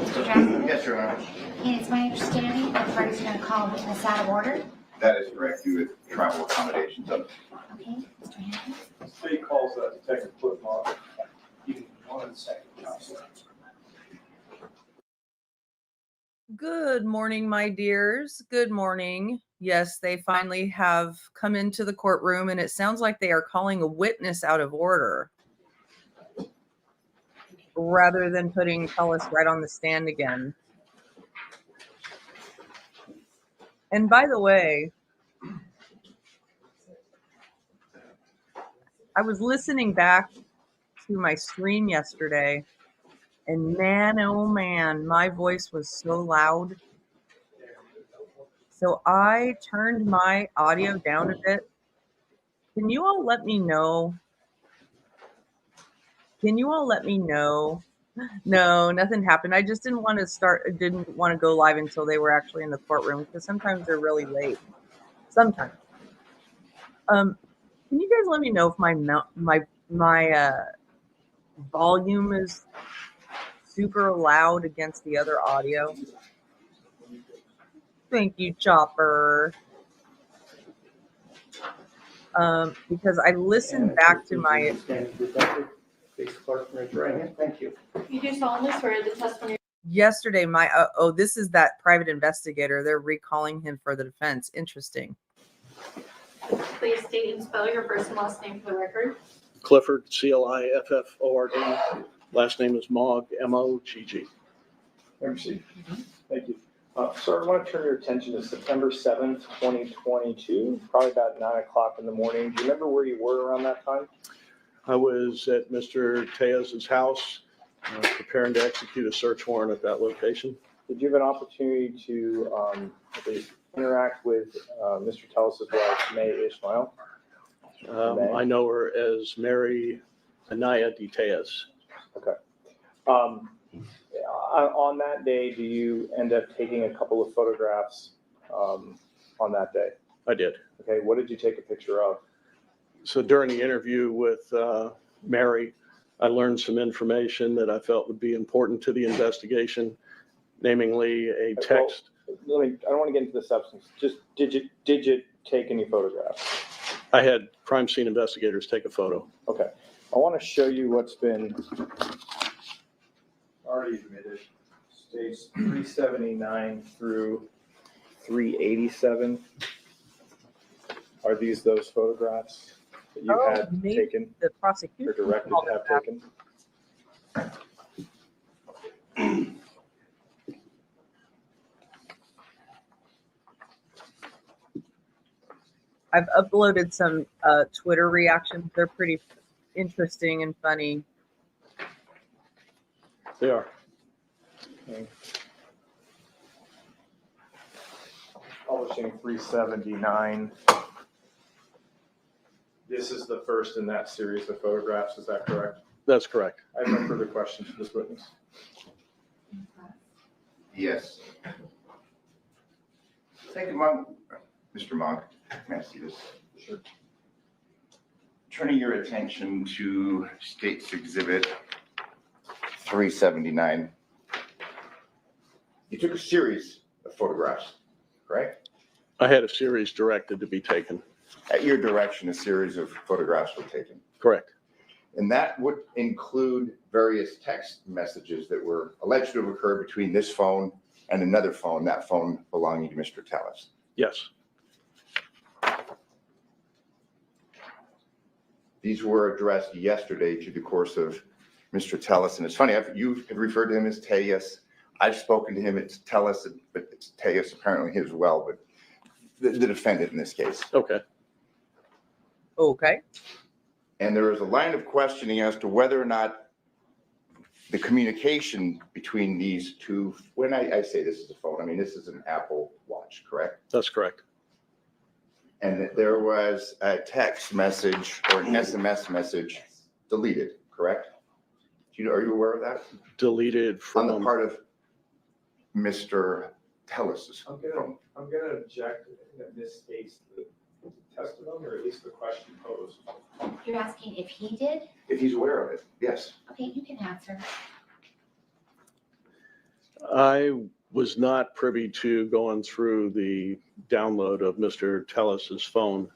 Mr. Jackson? Yes, Your Honor. And it's my understanding that the parties are going to call a witness out of order. That is correct, due to travel accommodations. Okay, Mr. Hammond? State calls Detective Footmark. Give me 1 second, Counselor. Good morning, my dears. Good morning. Yes, they finally have come into the courtroom, and it sounds like they are calling a witness out of order rather than putting TELLES right on the stand again. And by the way, I was listening back to my stream yesterday, and man, oh man, my voice was so loud. So I turned my audio down a bit. Can you all let me know? No, nothing happened. I just didn't want to go live until they were actually in the courtroom, because sometimes they're really late. Sometimes. Can you guys let me know if my volume is super loud against the other audio? Thank you, Chopper. Because I listened back to my. Thank you. You do solemnly swear the testimony. Yesterday, this is that private investigator. They're recalling him for the defense. Interesting. Please state and spell your first and last name for the record. Clifford, Clifford. Last name is Mogg, Mogg. Thank you. Sir, I want to turn your attention to September 7th, 2022, probably about 9 o'clock in the morning. Do you remember where you were around that time? I was at Mr. Tejas' house preparing to execute a search warrant at that location. Did you have an opportunity to at least interact with Mr. Telles's wife, May Ishmael? I know her as Mary Anaya de Tejas. Okay. On that day, do you end up taking a couple of photographs on that day? I did. Okay, what did you take a picture of? So during the interview with Mary, I learned some information that I felt would be important to the investigation, namely a text. Well, I don't want to get into the substance. Just did you take any photographs? I had crime scene investigators take a photo. Okay. I want to show you what's been already admitted. States 379 through 387. Are these those photographs that you had taken The or prosecution directed to have taken? I've uploaded some Twitter reactions. They're pretty interesting and funny. They are. Okay. Publishing 379. This is the first in that series of photographs, is that correct? That's correct. I have no further questions for this witness. Yes. Thank you, Mr. Monk. May I see this? Sure. Turning your attention to State's Exhibit 379. You took a series of photographs, correct? I had a series directed to be taken. At your direction, a series of photographs were taken. Correct. And that would include various text messages that were alleged to have occurred between this phone and another phone, that phone belonging to Mr. Telles. Yes. These were addressed yesterday through the course of Mr. Telles. And it's funny, you have referred to him as Tejas. I've spoken to him as Telles, but it's Tejas apparently as well, but the defendant in this case. Okay. Okay. And there is a line of questioning as to whether or not the communication between these two, when I say this is a phone, I mean, this is an Apple Watch, correct? That's correct. And that there was a text message or an SMS message deleted, correct? Are you aware of that? Deleted On the from. part of Mr. Telles's phone. I'm gonna object that this states the testimony, or at least the question posed. You're asking if he did? If he's aware of it, yes. Okay, you can answer. I was not privy to going through the download of Mr. Telles's phone.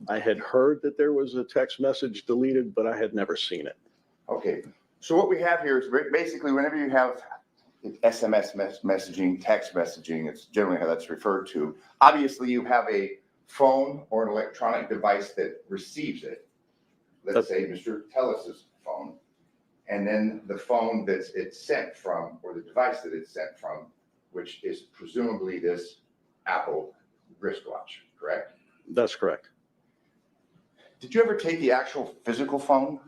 I had heard that there was a text message deleted, but I had never seen it. Okay, so what we have here is basically whenever you have SMS messaging, text messaging, it's generally how that's referred to. Obviously, you have a phone or an electronic device that receives it. Let's say Mr. Telles's phone, and then the phone that it's sent from, or the device that it's sent from, which is presumably this Apple wristwatch, correct? That's correct. Did you ever take the actual physical phone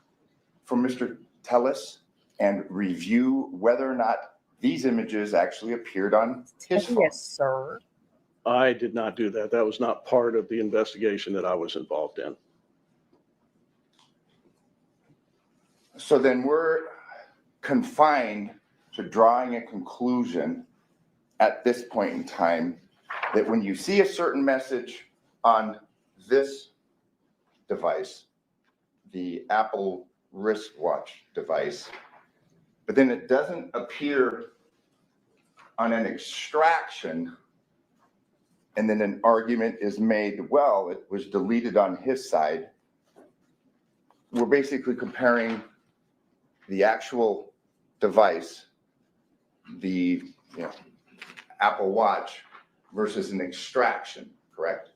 from Mr. Telles and review whether or not these images actually appeared on his phone? Yes, sir. I did not do that. That was not part of the investigation that I was involved in. So then we're confined to drawing a conclusion at this point in time that when you see a certain message on this device, the Apple wristwatch device, but then it doesn't appear on an extraction, and then an argument is made, well, it was deleted on his side. We're basically comparing the actual device, the Apple Watch, versus an extraction, correct?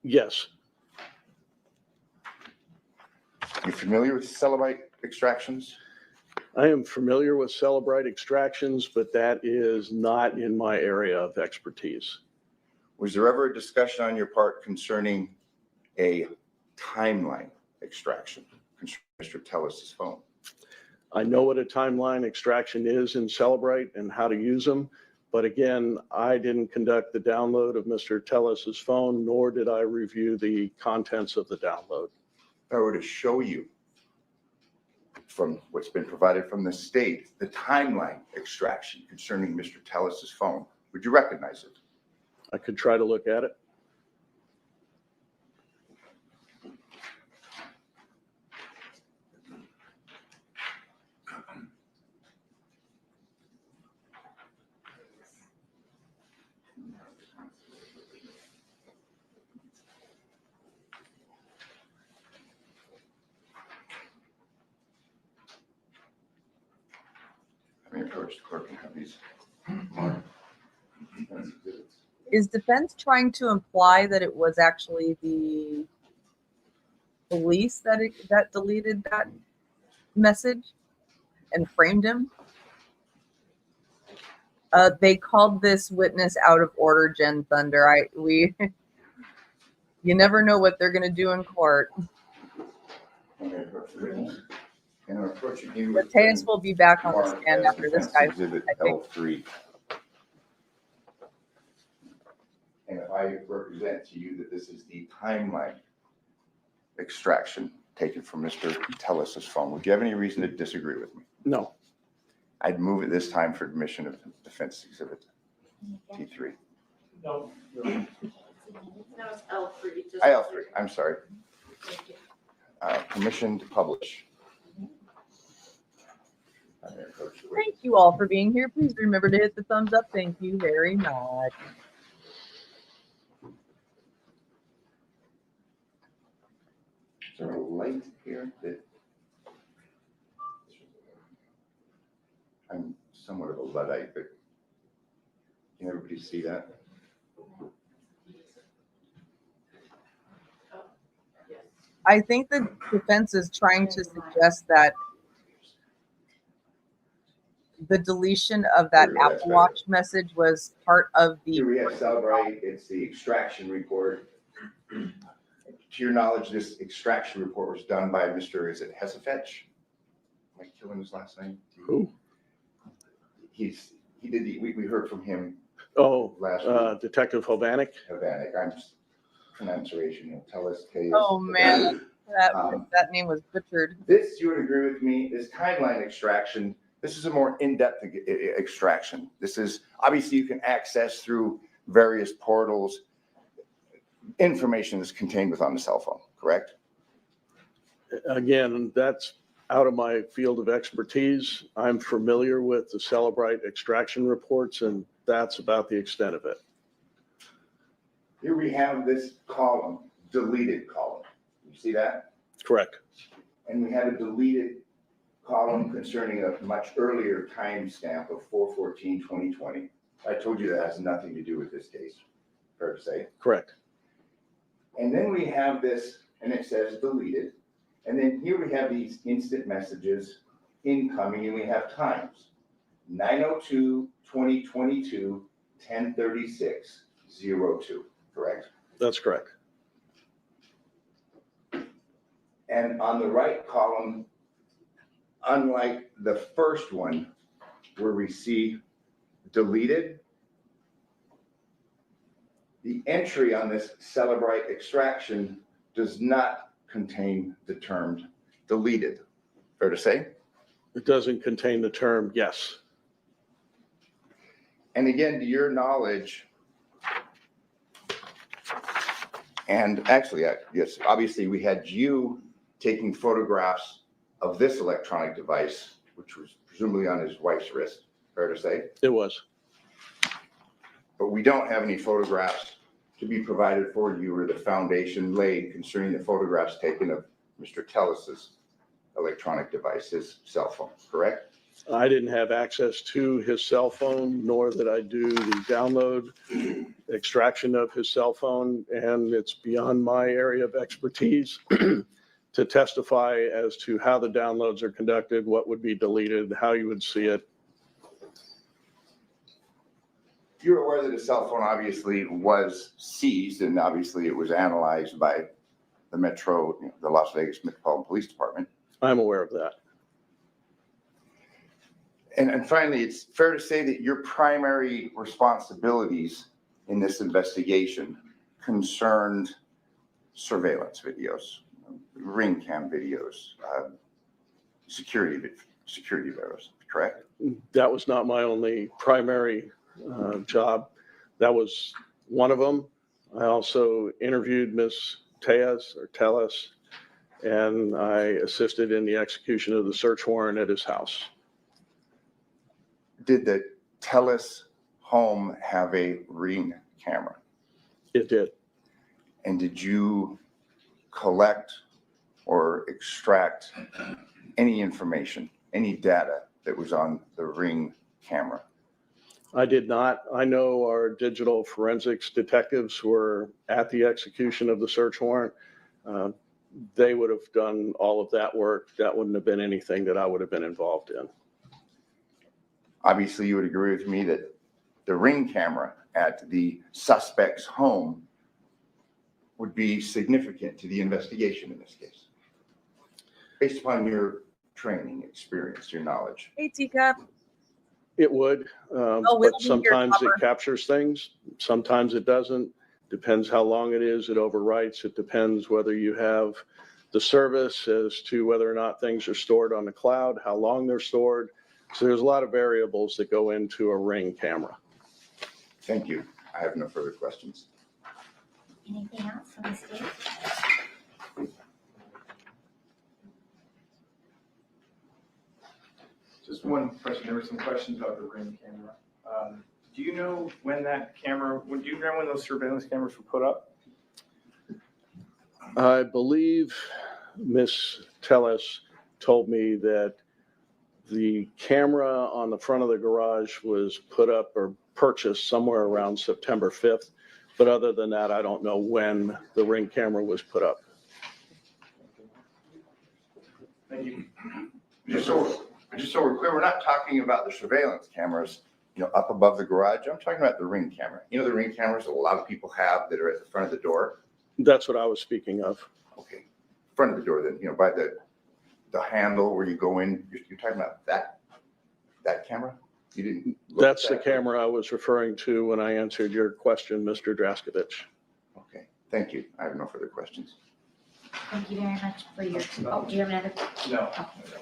Yes, You familiar with Cellebrite extractions? I am familiar with Cellebrite extractions, but that is not in my area of expertise. Was there ever a discussion on your part concerning a timeline extraction concerning Mr. Telles's phone? I know what a timeline extraction is in Cellebrite and how to use them. But again, I didn't conduct the download of Mr. Telles's phone, nor did I review the contents of the download. If I were to show you from what's been provided from the state, the timeline extraction concerning Mr. Telles's phone, would you recognize it? I could try to look at it. I mean, approach the clerk and have these marked. Is defense trying to imply that it was actually the police that deleted that message and framed him? They called this witness out of order, Jen Thunder. You never know what they're gonna do in court. I'm going to approach the witness. And I'm approaching you. Mateus will be back on the marked stand as after this defense guy. Exhibit I think. L3. And if I represent to you that this is the timeline extraction taken from Mr. Telles's phone, would you have any reason to disagree with me? No, I'd move it this time for admission of defense exhibit T3. No. No, it's L3. just- L3, I'm sorry. Thank you. Permission to publish. I'm going to approach the witness. Thank you all for being here. Please remember to hit the thumbs up. Thank you very much. Is there a light here that I'm somewhat of a Luddite, but can everybody see that? Yes. I think the defense is trying to suggest that the deletion of that Here, that's Apple better. Watch message was part of the. Here we have Celebrite, it's the extraction report. To your knowledge, this extraction report was done by Mr., is it Hesefetch? Am I killing his last name? who? He did we heard from him Oh, last week. Detective Hovanek. Havanek, I'm pronunciation, he'll tell us. Oh, man. That Um, that name was butchered. This, you would agree with me, is timeline extraction. This is a more in-depth extraction. This is, obviously you can access through various portals. Information is contained within the cell phone, correct? Again, that's out of my field of expertise. I'm familiar with the Celebrite extraction reports, and that's about the extent of it. Here we have this column, deleted column. You see that? Correct. And we have a deleted column concerning a much earlier timestamp of 4/14/2020. I told you that has nothing to do with this case, fair to say. Correct. And then we have this, and it says deleted. And then here we have these instant messages incoming, and we have times. 9/02/2022, 10:36:02, correct? That's correct. And on the right column, unlike the first one, where we see deleted, the entry on this Celebrite extraction does not contain the term deleted. Fair to say? It doesn't contain the term yes. And again, to your knowledge, and actually, yes, obviously we had you taking photographs of this electronic device, which was presumably on his wife's wrist, fair to say? It was. But we don't have any photographs to be provided for you or the foundation laid concerning the photographs taken of Mr. Telles's electronic device, his cell phone, correct? I didn't have access to his cell phone, nor did I do the download extraction of his cell phone, and it's beyond my area of expertise to testify as to how the downloads are conducted, what would be deleted, how you would see it. You're aware that a cell phone obviously was seized, and obviously it was analyzed by the the Las Vegas Metropolitan Police Department. I'm aware of that. And finally, it's fair to say that your primary responsibilities in this investigation concerned surveillance videos, ring cam videos, security videos, correct? That was not my only primary job. That was one of them. I also interviewed Ms. TELLES, and I assisted in the execution of the search warrant at his house. Did the TELLES home have a ring camera? It did. And did you collect or extract any information, any data that was on the ring camera? I did not. I know our digital forensics detectives were at the execution of the search warrant. They would have done all of that work. That wouldn't have been anything that I would have been involved in. Obviously, you would agree with me that the ring camera at the suspect's home would be significant to the investigation in this case, based upon your training, experience, your knowledge. Hey, Teacup. It would, we'll but be here, sometimes it Copper. captures things. Sometimes it doesn't. Depends how long it is. It overwrites. It depends whether you have the service as to whether or not things are stored on the cloud, how long they're stored. So there's a lot of variables that go into a ring camera. Thank you. I have no further questions. Anything else from the state? Just one question. There were some questions about the ring camera. Do you know when do you remember when those surveillance cameras were put up? I believe Ms. TELLES told me that the camera on the front of the garage was put up or purchased somewhere around September 5th. But other than that, I don't know when the ring camera was put up. Thank you. Just so we're clear, we're not talking about the surveillance cameras, up above the garage. I'm talking about the ring camera. The ring cameras that a lot of people have that are at the front of the door. That's what I was speaking of. Okay, front of the door, then, by the handle where you go in. You're talking about that camera? You didn't look That's at the that? camera I was referring to when I answered your question, Mr. Draskovich. Okay, thank you. I have no further questions. Thank you very much for your, do you have another? No.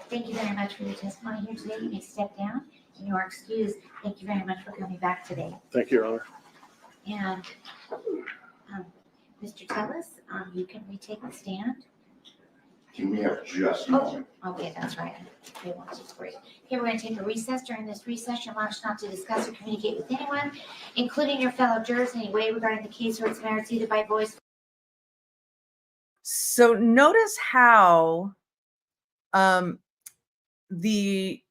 Thank you very much for your testimony here today. You may step down and you are excused. Thank you very much for coming back today. Thank you, Your Honor. And Mr. Tellis, you can retake the stand. Can we have just a moment? Okay, that's right. They want to break. Okay, we're gonna take a recess. During this recess, you're admonished not to discuss or communicate with anyone, including your fellow jurors, in any way regarding the case or its merits, either by voice. So notice how the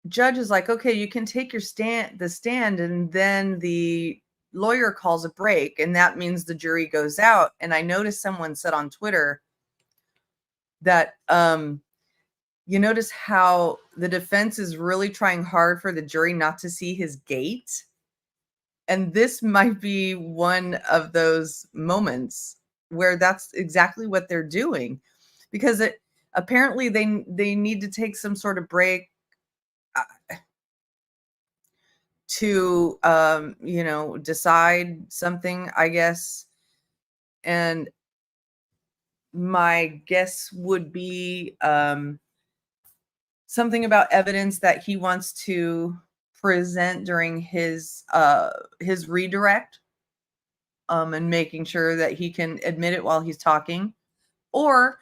judge is like, okay, you can take the stand, and then the lawyer calls a break, and that means the jury goes out. And I noticed someone said on Twitter that you notice how the defense is really trying hard for the jury not to see his gait. And this might be one of those moments where that's exactly what they're doing, because apparently they need to take some sort of break to decide something, I guess. And my guess would be something about evidence that he wants to present during his redirect, and making sure that he can admit it while he's talking. Or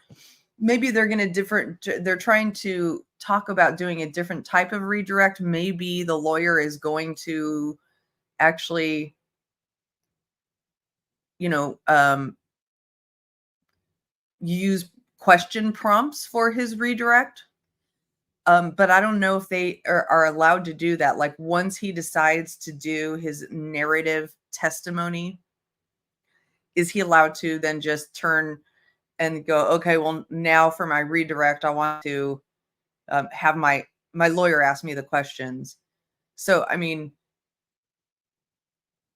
maybe they're trying to talk about doing a different type of redirect. Maybe the lawyer is going to actually, use question prompts for his redirect. But I don't know if they are allowed to do that. Like, once he decides to do his narrative testimony, is he allowed to then just turn and go, okay, well, now for my redirect, I want to have my lawyer ask me the questions. So, I mean,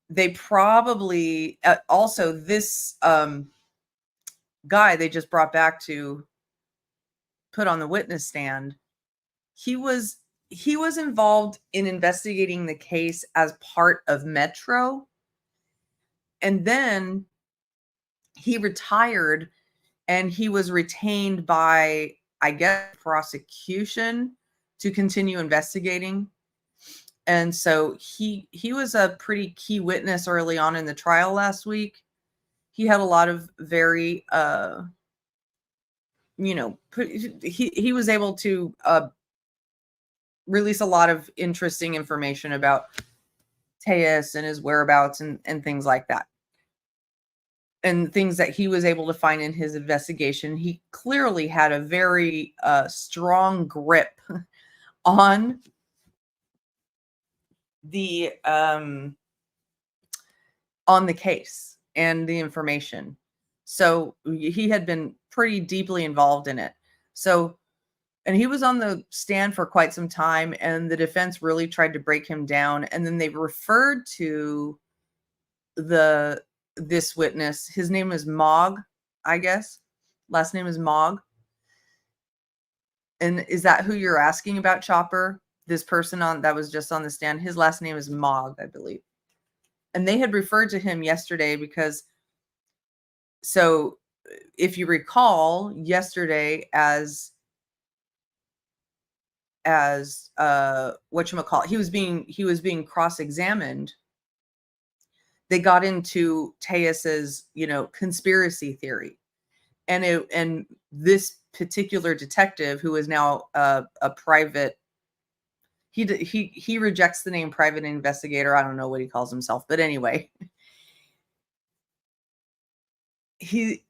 they probably also this guy they just brought back to put on the witness stand. He was involved in investigating the case as part of Metro, and then he retired, and he was retained by, I guess, prosecution to continue investigating. And so he was a pretty key witness early on in the trial last week. He had a lot of very he was able to release a lot of interesting information about Tejas and his whereabouts and things like that. And things that he was able to find in his investigation. He clearly had a very strong grip on the case and the information. So he had been pretty deeply involved in it. So, and he was on the stand for quite some time, and the defense really tried to break him down. And then they referred to this witness. His name is Mogg, I guess. Last name is Mogg. And is that who you're asking about, Chopper? This person that was just on the stand? His last name is Mogg, I believe. And they had referred to him yesterday because, so if you recall, yesterday as whatchamacallit, he was being cross-examined. They got into Tejas's, conspiracy theory. And this particular detective, who is now a private, he rejects the name private investigator. I don't know what he calls himself, but anyway, they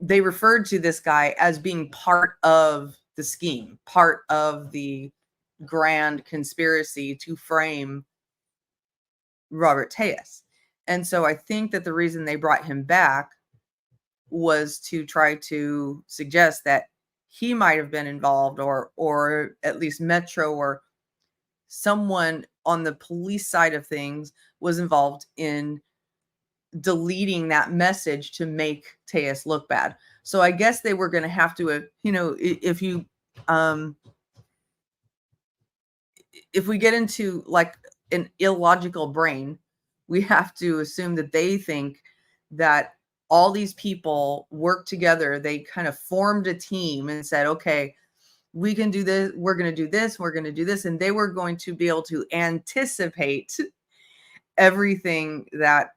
referred to this guy as being part of the scheme, part of the grand conspiracy to frame Robert Tejas. And so I think that the reason they brought him back was to try to suggest that he might have been involved, or at least Metro or someone on the police side of things was involved in deleting that message to make Tejas look bad. So I guess they were going to have to, if we get into like an illogical brain, we have to assume that they think that all these people work together. They kind of formed a team and said, okay, we can do this. We're going to do this. We're going to do this. And they were going to be able to anticipate everything that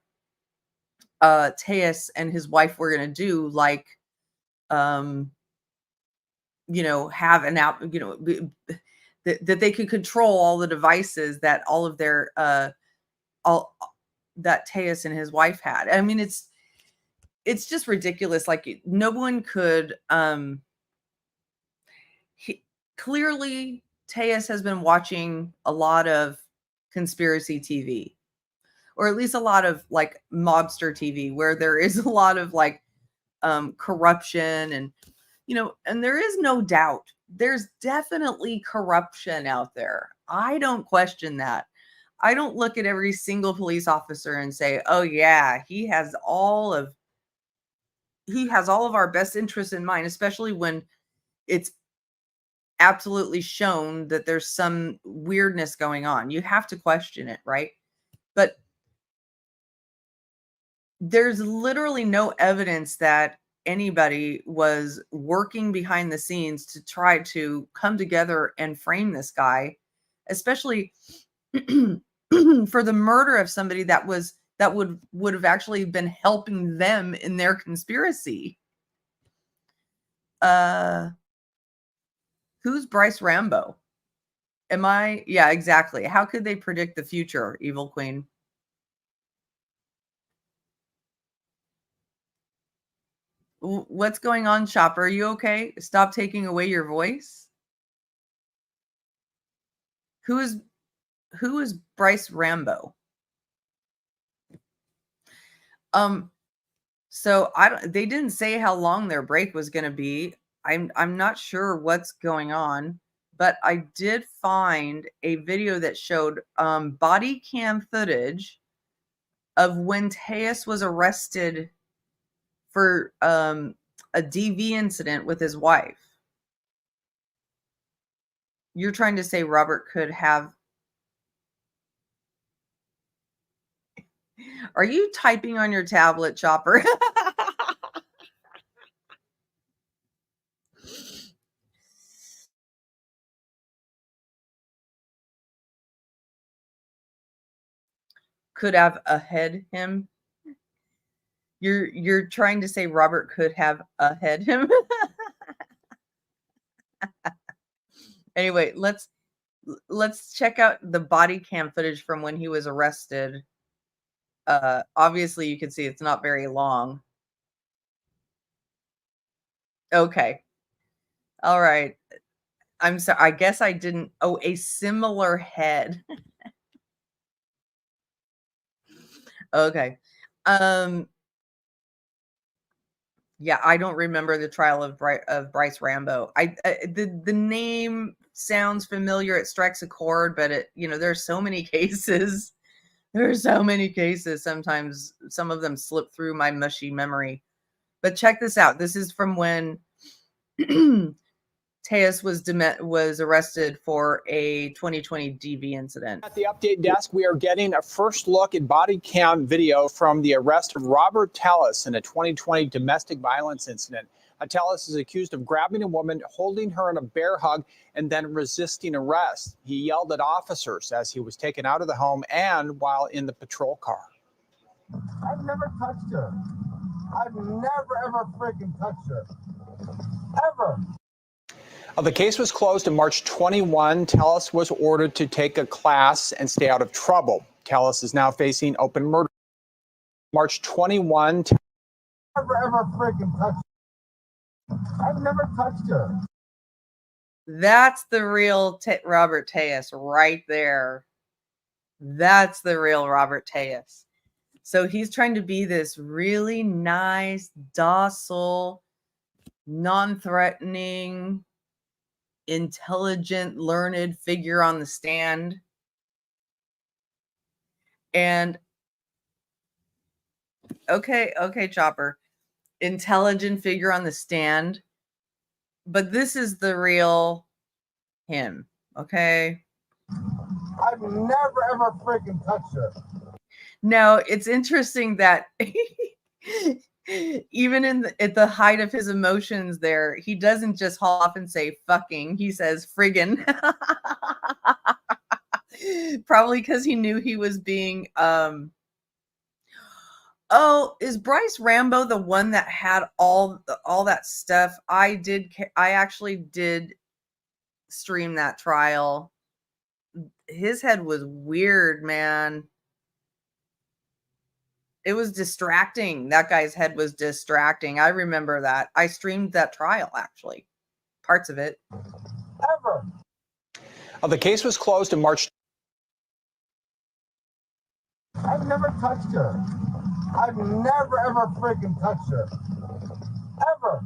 Tejas and his wife were going to do, like have an app, that they could control all the devices that all of their, all that Tejas and his wife had. I mean, it's just ridiculous. Like no one could, clearly Tejas has been watching a lot of conspiracy TV, or at least a lot of like mobster TV, where there is a lot of like corruption and there is no doubt there's definitely corruption out there. I don't question that. I don't look at every single police officer and say, oh yeah, he has all of our best interests in mind, especially when it's absolutely shown that there's some weirdness going on. You have to question it, right? But there's literally no evidence that anybody was working behind the scenes to try to come together and frame this guy, especially for the murder of somebody that would have actually been helping them in their conspiracy. Who's Bryce Rambo? Yeah, exactly. How could they predict the future, Evil Queen? What's going on, Chopper? Are you okay? Stop taking away your voice. Who is Bryce Rambo? So they didn't say how long their break was going to be. I'm not sure what's going on, but I did find a video that showed body cam footage of when Tejas was arrested for a DV incident with his wife. You're trying to say Robert could have... Are you typing on your tablet, Chopper? Could have ahead him. You're trying to say Robert could have ahead him. Anyway, let's check out the body cam footage from when he was arrested. Obviously you can see it's not very long. Okay. All right. I'm sorry. I guess I didn't. Oh, a similar head. Okay. Yeah, I don't remember the trial of Bryce Rambo. The name sounds familiar. It strikes a chord, but there's so many cases. There's so many cases. Sometimes some of them slip through my mushy memory. But check this out. This is from when Tejas was arrested for a 2020 DV incident. At the update desk, we are getting a first look at body cam video from the arrest of Robert TELLES in a 2020 domestic violence incident. TELLES is accused of grabbing a woman, holding her in a bear hug, and then resisting arrest. He yelled at officers as he was taken out of the home and while in the patrol car. I've never touched her. I've never, ever freaking touched her. Ever. The case was closed on March 21. TELLES was ordered to take a class and stay out of trouble. TELLES is now facing open murder. March 21. Never, ever freaking touched her. I've never touched her. That's the real Robert Tejas right there. That's the real Robert Tejas. So he's trying to be this really nice, docile, non-threatening, intelligent, learned figure on the stand. And okay, Chopper. Intelligent figure on the stand. But this is the real him, okay? I've never, ever freaking touched her. No, it's interesting that even at the height of his emotions there, he doesn't just haul off and say fucking, he says friggin'. Probably because he knew he was being Oh, is Bryce Rambo the one that had all that stuff? I actually did stream that trial. His head was weird, man. It was distracting. That guy's head was distracting. I remember that. I streamed that trial, actually. Parts of it. Ever. The case was closed in March. I've never touched her. I've never ever freaking touched her. Ever.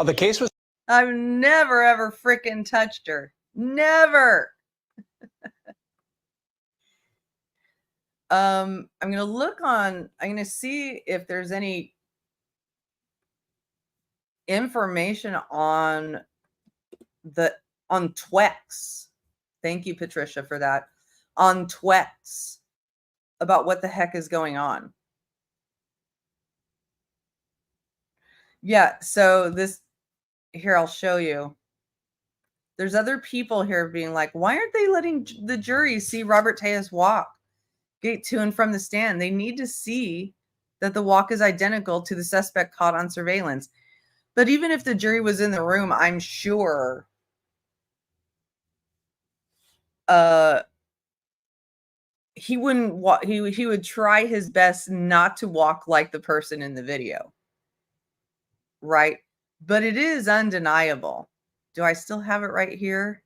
The case was. I've never ever freaking touched her. Never. I'm gonna see if there's any information on Twex. Thank you, Patricia, for that. On Twex about what the heck is going on. Yeah, so here, I'll show you. There's other people here being like, why aren't they letting the jury see Robert Tejas walk, get to and from the stand? They need to see that the walk is identical to the suspect caught on surveillance. But even if the jury was in the room, I'm sure he wouldn't walk. He would try his best not to walk like the person in the video. Right? But it is undeniable. Do I still have it right here?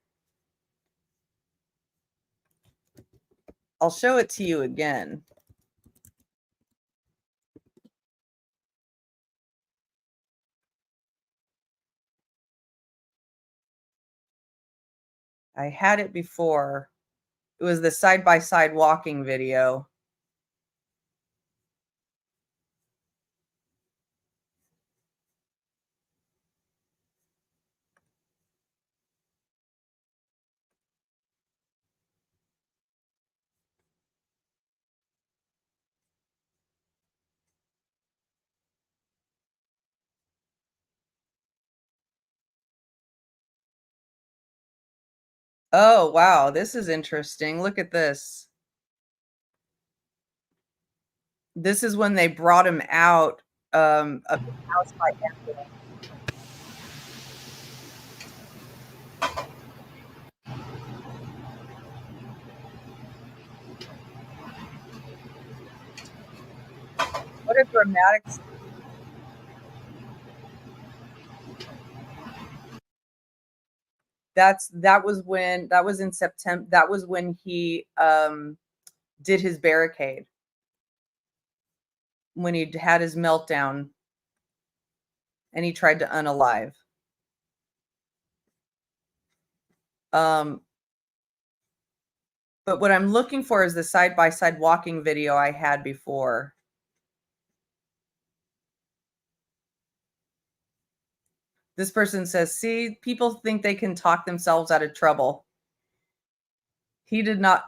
I'll show it to you again. I had it before. It was the side-by-side walking video. Oh, wow. This is interesting. Look at this. This is when they brought him out of the house by accident. What a dramatic. That was in September. That was when he did his barricade. When he had his meltdown and he tried to unalive. But what I'm looking for is the side-by-side walking video I had before. This person says, see, people think they can talk themselves out of trouble. He did not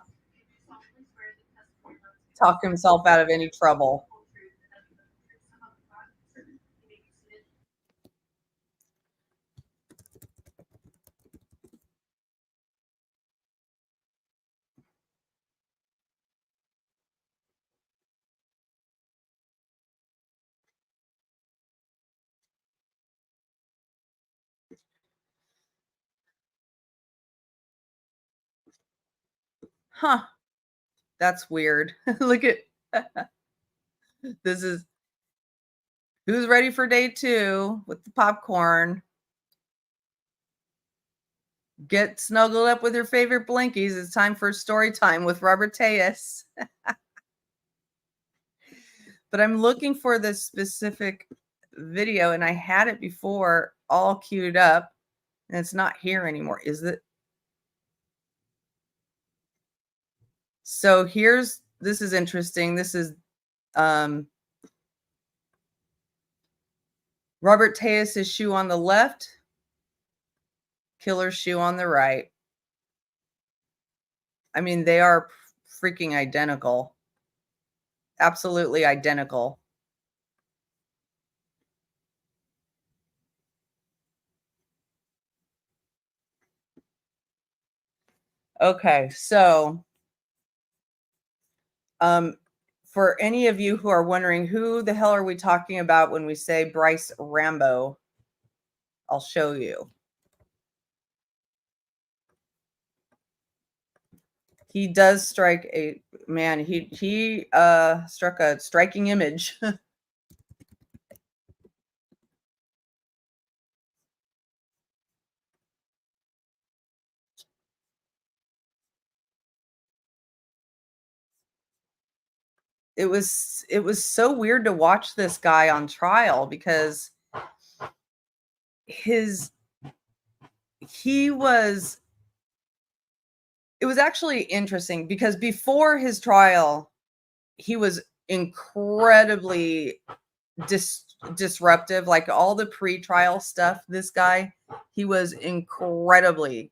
talk himself out of any trouble. Huh. That's weird. Look at this is who's ready for day 2 with the popcorn. Get snuggled up with your favorite blankies. It's time for story time with Robert Tejas. But I'm looking for this specific video, and I had it before all queued up, and it's not here anymore. Is it? So this is interesting. This is Robert Tejas' shoe on the left, killer's shoe on the right. I mean, they are freaking identical. Absolutely identical. Okay, so For any of you who are wondering who the hell are we talking about when we say Bryce Rambo, I'll show you. He does strike a man. He struck a striking image. It was so weird to watch this guy on trial because he was it was actually interesting because before his trial, he was incredibly disruptive. Like all the pre-trial stuff, this guy, he was incredibly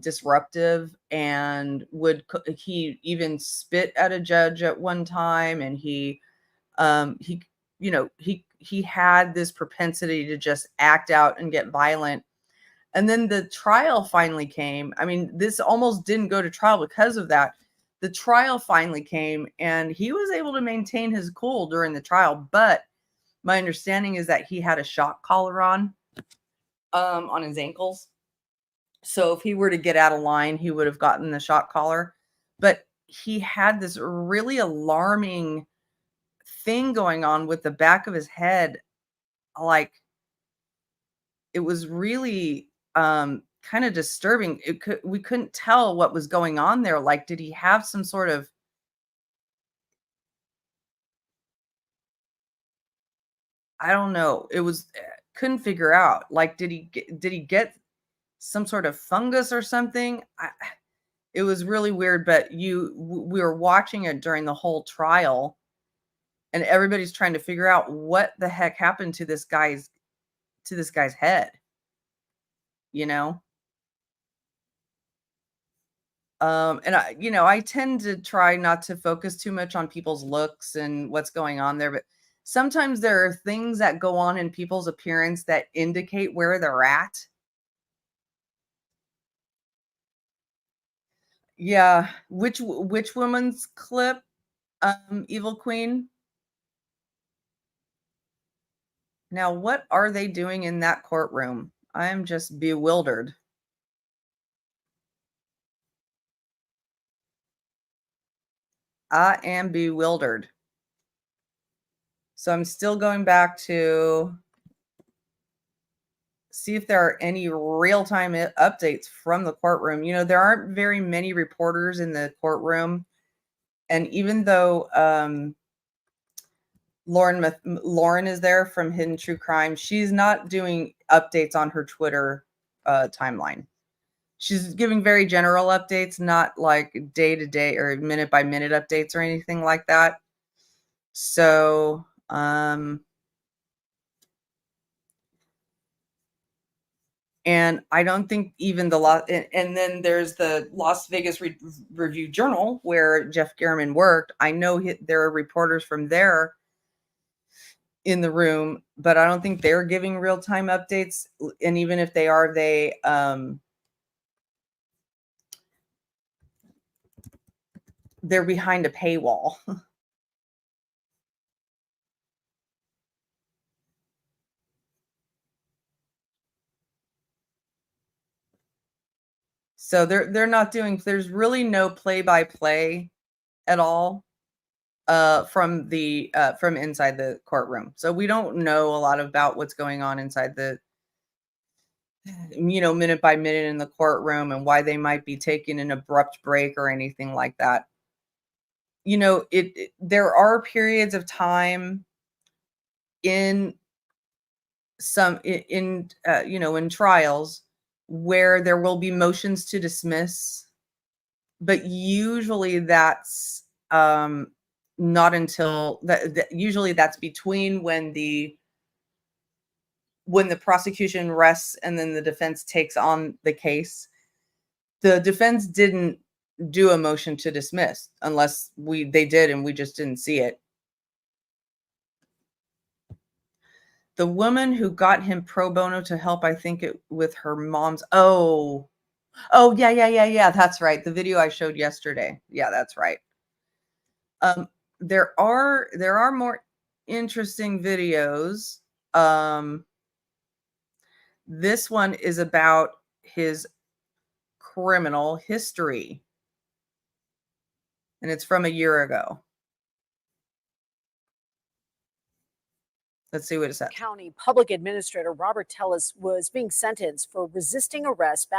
disruptive and he even spit at a judge at one time, and he had this propensity to just act out and get violent. And then the trial finally came. I mean, this almost didn't go to trial because of that. The trial finally came, and he was able to maintain his cool during the trial. But my understanding is that he had a shock collar on his ankles. So if he were to get out of line, he would have gotten the shock collar. But he had this really alarming thing going on with the back of his head. Like, it was really kind of disturbing. We couldn't tell what was going on there. Like, did he have some sort of, I don't know. It was couldn't figure out. Like, did he get some sort of fungus or something? It was really weird. But we were watching it during the whole trial, and everybody's trying to figure out what the heck happened to this guy's head. You know. And I tend to try not to focus too much on people's looks and what's going on there, but sometimes there are things that go on in people's appearance that indicate where they're at. Yeah. Which woman's clip? Evil Queen. Now, what are they doing in that courtroom? I am just bewildered. I am bewildered. So I'm still going back to see if there are any real-time updates from the courtroom. There aren't very many reporters in the courtroom. And even though Lauren is there from Hidden True Crime, she's not doing updates on her Twitter timeline. She's giving very general updates, not like day-to-day or minute-by-minute updates or anything like that. So, and I don't think even and then there's the Las Vegas Review Journal where Jeff Garriman worked. I know there are reporters from there in the room, but I don't think they're giving real-time updates. And even if they are, they're behind a paywall. So they're not doing, there's really no play-by-play at all from inside the courtroom. So we don't know a lot about what's going on inside the minute by minute in the courtroom and why they might be taking an abrupt break or anything like that. There are periods of time in trials where there will be motions to dismiss, but usually that's not until usually that's between when the prosecution rests and then the defense takes on the case. The defense didn't do a motion to dismiss unless they did and we just didn't see it. The woman who got him pro bono to help, I think with her mom's. Oh, yeah. That's right. The video I showed yesterday. Yeah, that's right. there are more interesting videos. This one is about his criminal history, and it's from a year ago. Let's see what it says. County Public Administrator Robert Telles was being sentenced for resisting arrest.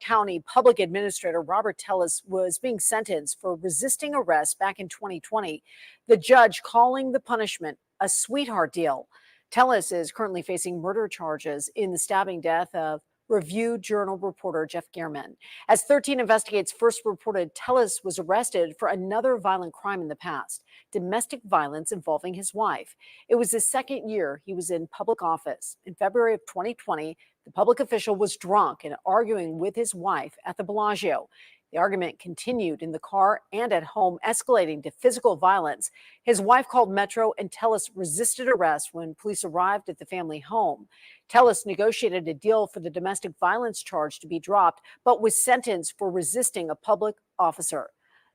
County Public Administrator Robert Telles was being sentenced for resisting arrest back in 2020. The judge calling the punishment a sweetheart deal. Telles is currently facing murder charges in the stabbing death of Review Journal reporter Jeff Gehrman. As 13 Investigates first reported, Telles was arrested for another violent crime in the past, domestic violence involving his wife. It was his second year he was in public office. In February of 2020, the public official was drunk and arguing with his wife at the Bellagio. The argument continued in the car and at home, escalating to physical violence. His wife called Metro and Telles resisted arrest when police arrived at the family home. Telles negotiated a deal for the domestic violence charge to be dropped, but was sentenced for resisting a public officer.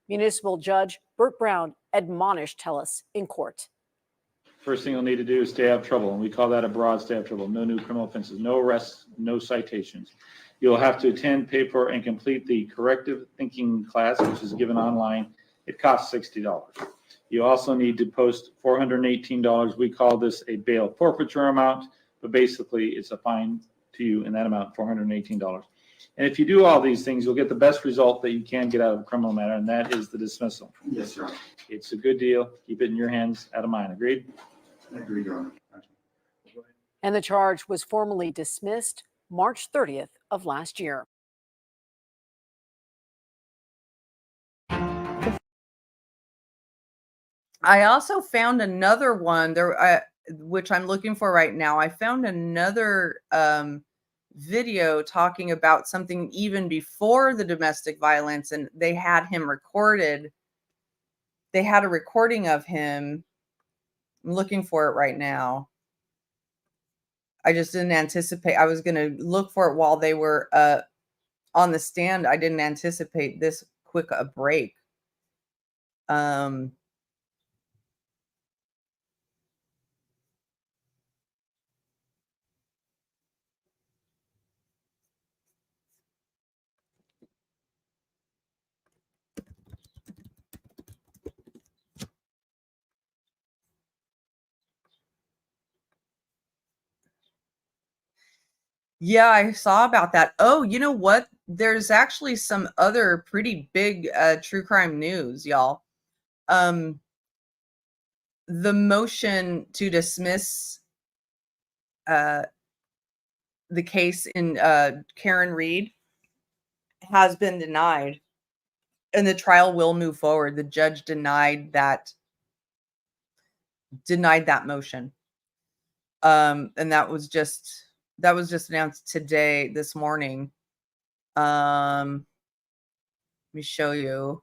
Municipal Judge Burt Brown admonished Telles in court. First thing you'll need to do is stay out of trouble, and we call that a broad stay out of trouble. No new criminal offenses, no arrests, no citations. You'll have to attend, pay for, and complete the corrective thinking class, which is given online. It costs $60. You also need to post $418. We call this a bail forfeiture amount, but basically it's a fine to you in that amount, $418. And if you do all these things, you'll get the best result that you can get out of a criminal matter, and that is the dismissal. Yes, sir. It's a good deal. Keep it in your hands, out of mine. Agreed? I agree, Your Honor. And the charge was formally dismissed March 30th of last year. I also found another one there, which I'm looking for right now. I found another video talking about something even before the domestic violence, and they had him recorded. They had a recording of him. I'm looking for it right now. I just didn't anticipate. I was going to look for it while they were on the stand. I didn't anticipate this quick a break. Yeah, I saw about that. Oh, you know what? There's actually some other pretty big true crime news, y'all. The motion to dismiss the case in Karen Reed has been denied, and the trial will move forward. The judge denied that motion. And that was just announced this morning. Let me show you.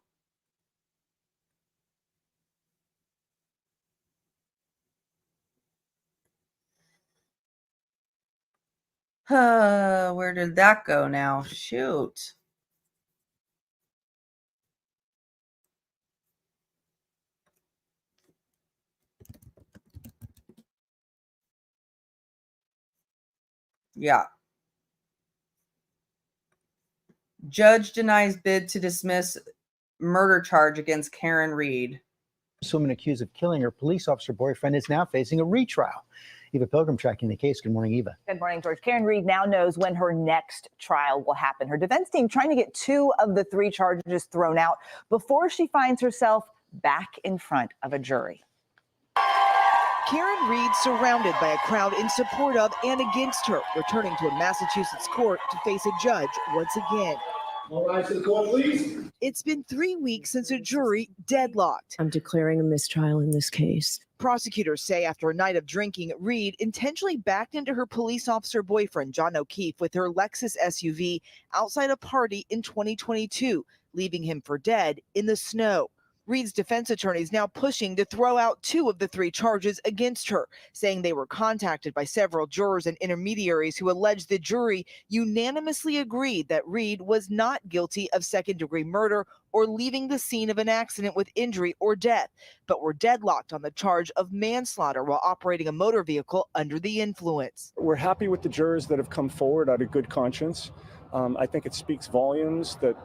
Where did that go now? Shoot. Yeah. Judge denies bid to dismiss murder charge against Karen Reed. This woman accused of killing her police officer boyfriend is now facing a retrial. Eva Pilgrim tracking the case. Good morning, Eva. Good morning, George. Karen Reed now knows when her next trial will happen. Her defense team trying to get 2 of the 3 charges thrown out before she finds herself back in front of a jury. Karen Reed surrounded by a crowd in support of and against her, returning to a Massachusetts court to face a judge once again. All rise to the court, please. It's been 3 weeks since a jury deadlocked. I'm declaring a mistrial in this case. Prosecutors say after a night of drinking, Reed intentionally backed into her police officer boyfriend, John O'Keefe, with her Lexus SUV outside a party in 2022, leaving him for dead in the snow. Reed's defense attorney is now pushing to throw out 2 of the 3 charges against her, saying they were contacted by several jurors and intermediaries who alleged the jury unanimously agreed that Reed was not guilty of second-degree murder or leaving the scene of an accident with injury or death, but were deadlocked on the charge of manslaughter while operating a motor vehicle under the influence. We're happy with the jurors that have come forward out of good conscience. I think it speaks volumes that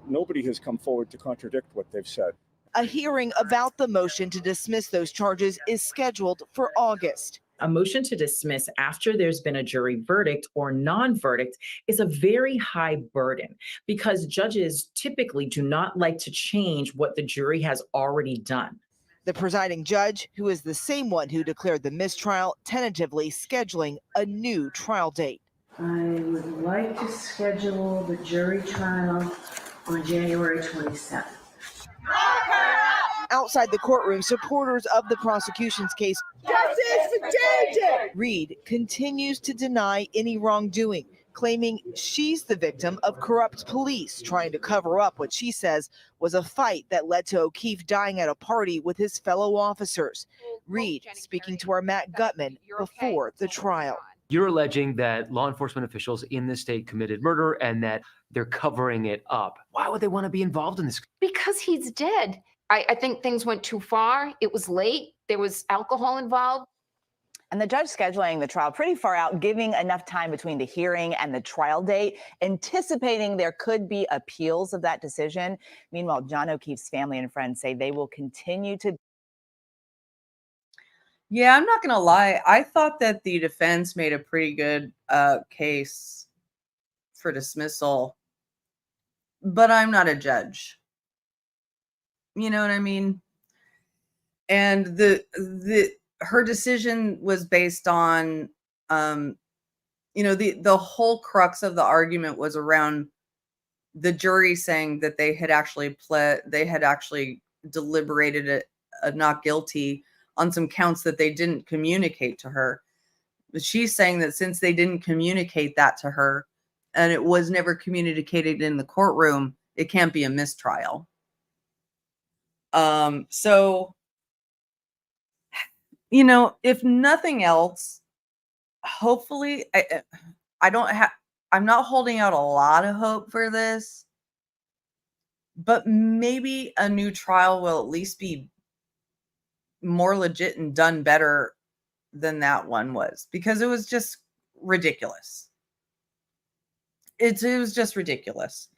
nobody has come forward to contradict what they've said. A hearing about the motion to dismiss those charges is scheduled for August. A motion to dismiss after there's been a jury verdict or non-verdict is a very high burden because judges typically do not like to change what the jury has already done. The presiding judge, who is the same one who declared the mistrial, tentatively scheduling a new trial date. I would like to schedule the jury trial on January 27th. Outside the courtroom, supporters of the prosecution's case, Justice for JJ! Reed continues to deny any wrongdoing, claiming she's the victim of corrupt police trying to cover up what she says was a fight that led to O'Keefe dying at a party with his fellow officers. Reed speaking to our Matt Gutman before the trial. You're alleging that law enforcement officials in the state committed murder and that they're covering it up. Why would they want to be involved in this? Because he's dead. I think things went too far. It was late. There was alcohol involved. And the judge scheduling the trial pretty far out, giving enough time between the hearing and the trial date, anticipating there could be appeals of that decision. Meanwhile, John O'Keefe's family and friends say they will continue to. Yeah, I'm not going to lie. I thought that the defense made a pretty good case for dismissal, but I'm not a judge. You know what I mean? And her decision was based on, the whole crux of the argument was around the jury saying that they had actually deliberated a not guilty on some counts that they didn't communicate to her. But she's saying that since they didn't communicate that to her and it was never communicated in the courtroom, it can't be a mistrial. So, if nothing else, hopefully I'm not holding out a lot of hope for this, but maybe a new trial will at least be more legit and done better than that one was, because it was just ridiculous. It was just ridiculous.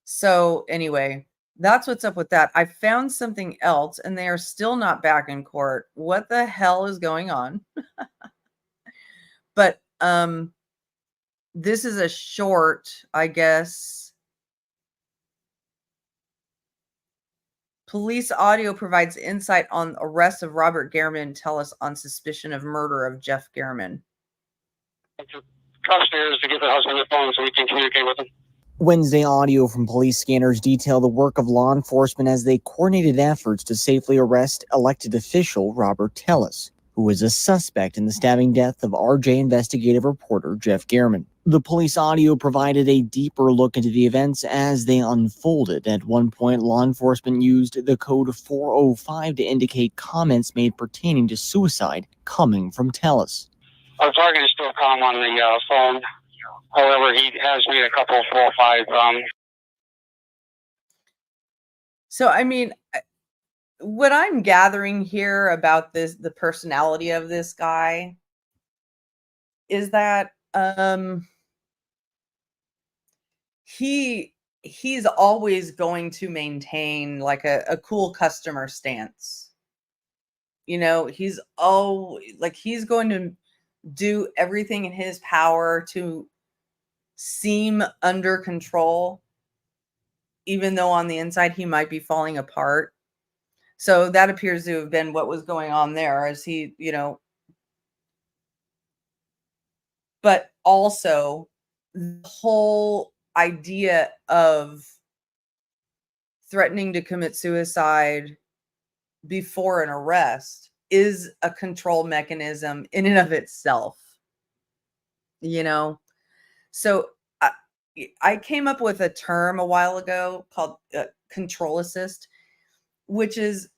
So anyway, that's what's up with that. I found something else and they are still not back in court. What the hell is going on? But this is a short, I guess. Police audio provides insight on arrest of Robert Gehrman. TELLES on suspicion of murder of Jeff Gehrman. Upstairs to get the husband the phone so we can communicate with him. Wednesday audio from police scanners detail the work of law enforcement as they coordinated efforts to safely arrest elected official Robert TELLES, who was a suspect in the stabbing death of RJ investigative reporter Jeff Gehrman. The police audio provided a deeper look into the events as they unfolded. At one point, law enforcement used the code 405 to indicate comments made pertaining to suicide coming from TELLES. Our target is still calm on the phone. However, he has made a couple of 405. So, I mean, what I'm gathering here about the personality of this guy is that he's always going to maintain like a cool customer stance. He's he's going to do everything in his power to seem under control, even though on the inside he might be falling apart. So that appears to have been what was going on there, as he, but also the whole idea of threatening to commit suicide before an arrest is a control mechanism in and of itself, So I came up with a term a while ago called control assist, which is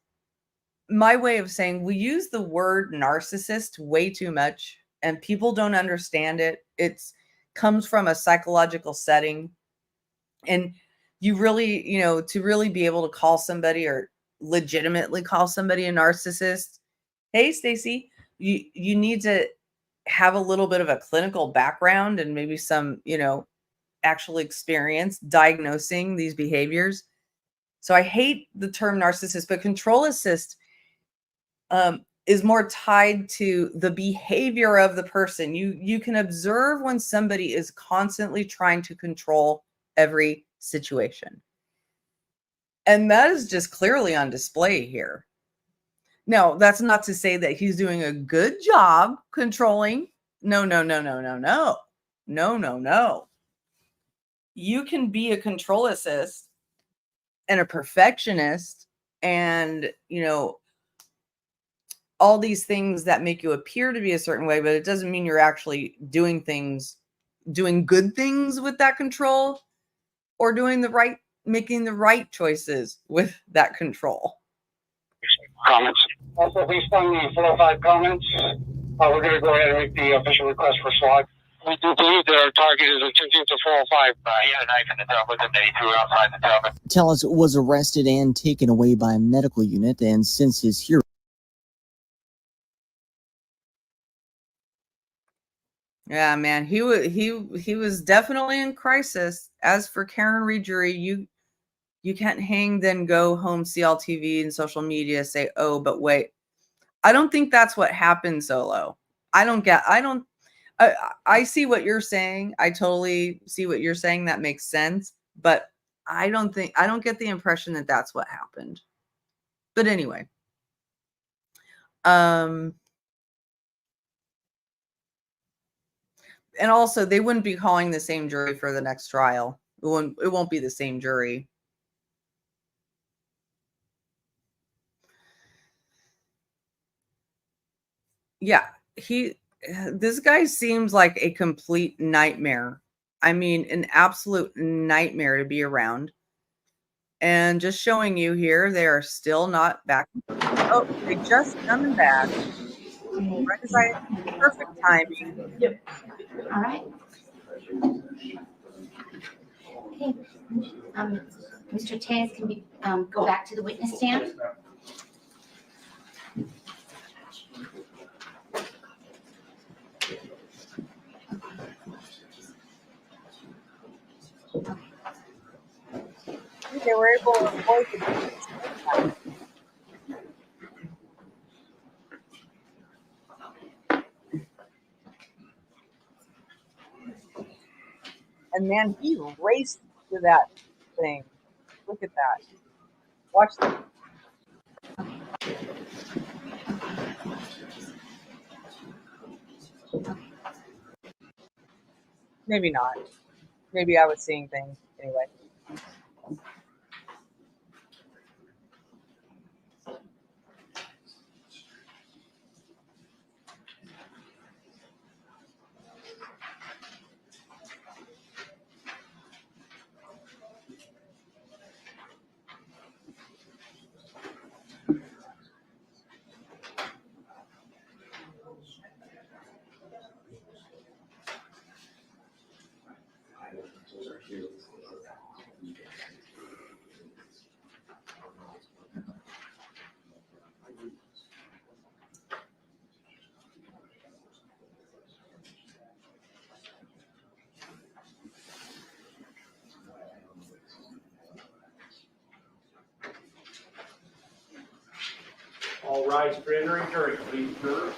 my way of saying we use the word narcissist way too much and people don't understand it. It's comes from a psychological setting. And you really, to really be able to call somebody or legitimately call somebody a narcissist, hey, Stacy, you need to have a little bit of a clinical background and maybe some, actual experience diagnosing these behaviors. So I hate the term narcissist, but control assist is more tied to the behavior of the person. You can observe when somebody is constantly trying to control every situation. And that is just clearly on display here. Now, that's not to say that he's doing a good job controlling. No. You can be a control assist and a perfectionist and, all these things that make you appear to be a certain way, but it doesn't mean you're actually doing good things with that control or making the right choices with that control. Comments. Also, based on the 405 comments, we're going to go ahead and make the official request for SWAT. We do believe that our target is attempting to 405. He had a knife in the tub with him that he threw outside the tub. Tellez was arrested and taken away by a medical unit, and since his hearing. Yeah, man, he was definitely in crisis. As for Karen Reed jury, you can't hang, then go home, see all TV and social media, say, oh, but wait. I don't think that's what happened, Solo. I see what you're saying. I totally see what you're saying. That makes sense. But I don't get the impression that that's what happened. But anyway. And also, they wouldn't be calling the same jury for the next trial. It won't be the same jury. Yeah, this guy seems like a complete nightmare. I mean, an absolute nightmare to be around. And just showing you here, they are still not back. Oh, they just coming back. Right as perfect timing. Yep. All right. Okay. Mr. Tellez, can we go back to the witness stand? They were able to avoid the and man, he raced to that thing. Look at that. Watch this. Maybe not. Maybe I was seeing things anyway. All rise for entering jury, please, jurors.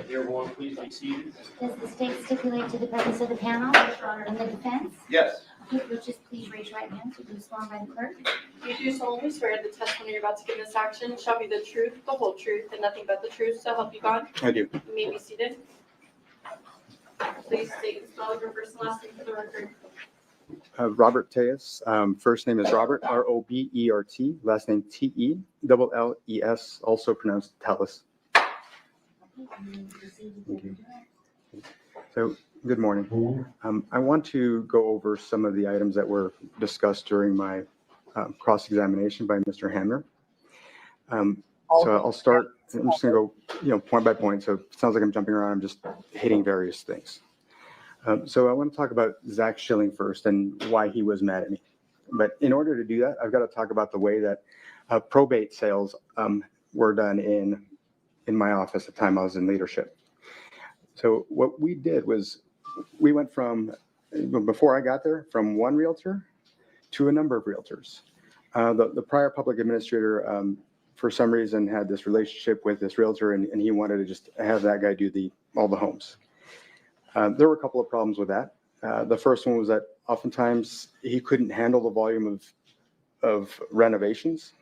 Everyone, please be seated. Does the state stipulate to the purpose of the panel and the defense? Yes. Okay, would you just please raise your right hand to be sworn by the clerk? You do solemnly swear the testimony you're about to give in this action shall be the truth, the whole truth, and nothing but the truth, so help you God? I do. You may be seated. Please state and spell your first and last name for the record. Robert Tejas. First name is Robert, Robert. Last name Telles, also pronounced Tellus. Okay. So, good morning. I want to go over some of the items that were discussed during my cross-examination by Mr. Hamner. So I'll start. I'm just going to go, point by point. So it sounds like I'm jumping around. I'm just hitting various things. So I want to talk about Zach Schilling first and why he was mad at me. But in order to do that, I've got to talk about the way that probate sales were done in my office at the time I was in leadership. So what we did was we went from, before I got there, from one realtor to a number of realtors. The prior public administrator, for some reason, had this relationship with this realtor, and he wanted to just have that guy do all the homes. There were a couple of problems with that. The first one was that oftentimes he couldn't handle the volume of renovations.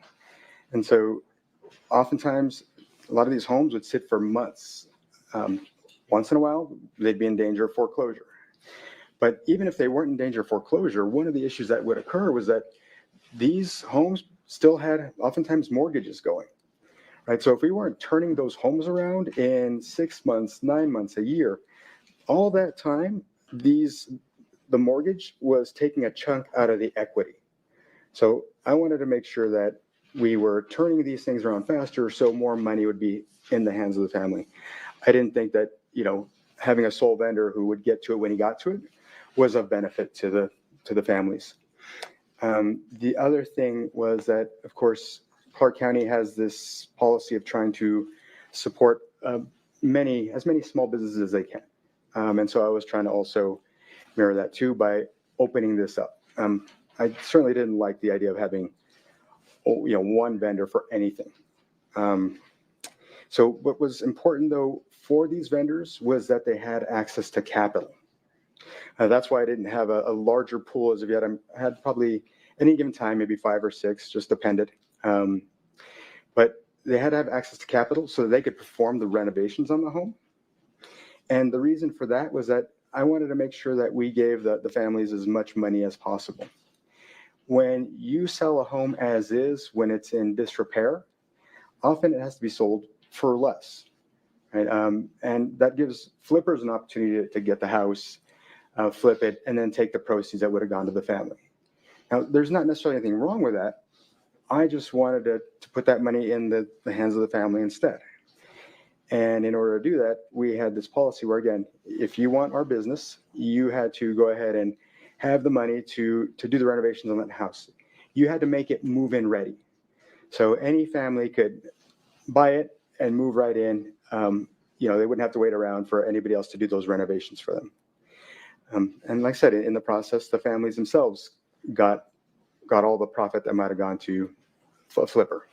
And so oftentimes a lot of these homes would sit for months. Once in a while, they'd be in danger of foreclosure. But even if they weren't in danger of foreclosure, one of the issues that would occur was that these homes still had oftentimes mortgages going, right? So if we weren't turning those homes around in 6 months, 9 months, a year, all that time, the mortgage was taking a chunk out of the equity. So I wanted to make sure that we were turning these things around faster so more money would be in the hands of the family. I didn't think that, having a sole vendor who would get to it when he got to it was of benefit to the families. The other thing was that, of course, Clark County has this policy of trying to support as many small businesses as they can. And so I was trying to also mirror that too by opening this up. I certainly didn't like the idea of having, one vendor for anything. So what was important though for these vendors was that they had access to capital. That's why I didn't have a larger pool as of yet. I had probably any given time, maybe 5 or 6, just depended. But they had to have access to capital so that they could perform the renovations on the home. And the reason for that was that I wanted to make sure that we gave the families as much money as possible. When you sell a home as is, when it's in disrepair, often it has to be sold for less, right? And that gives flippers an opportunity to get the house, flip it, and then take the proceeds that would have gone to the family. Now, there's not necessarily anything wrong with that. I just wanted to put that money in the hands of the family instead. And in order to do that, we had this policy where, again, if you want our business, you had to go ahead and have the money to do the renovations on that house. You had to make it move-in ready. So any family could buy it and move right in. They wouldn't have to wait around for anybody else to do those renovations for them. And like I said, in the process, the families themselves got all the profit that might have gone to Flipper.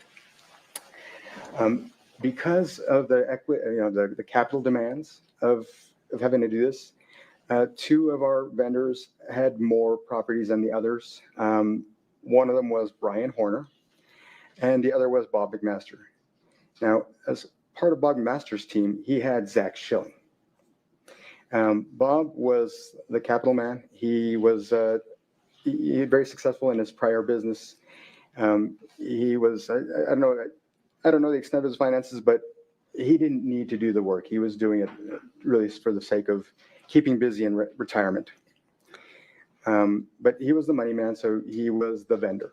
Because of the capital demands of having to do this, 2 of our vendors had more properties than the others. One of them was Brian Horner, and the other was Bob McMaster. Now, as part of Bob McMaster's team, he had Zach Schilling. Bob was the capital man. He was very successful in his prior business. He was, I don't know the extent of his finances, but he didn't need to do the work. He was doing it really for the sake of keeping busy in retirement. But he was the money man, so he was the vendor,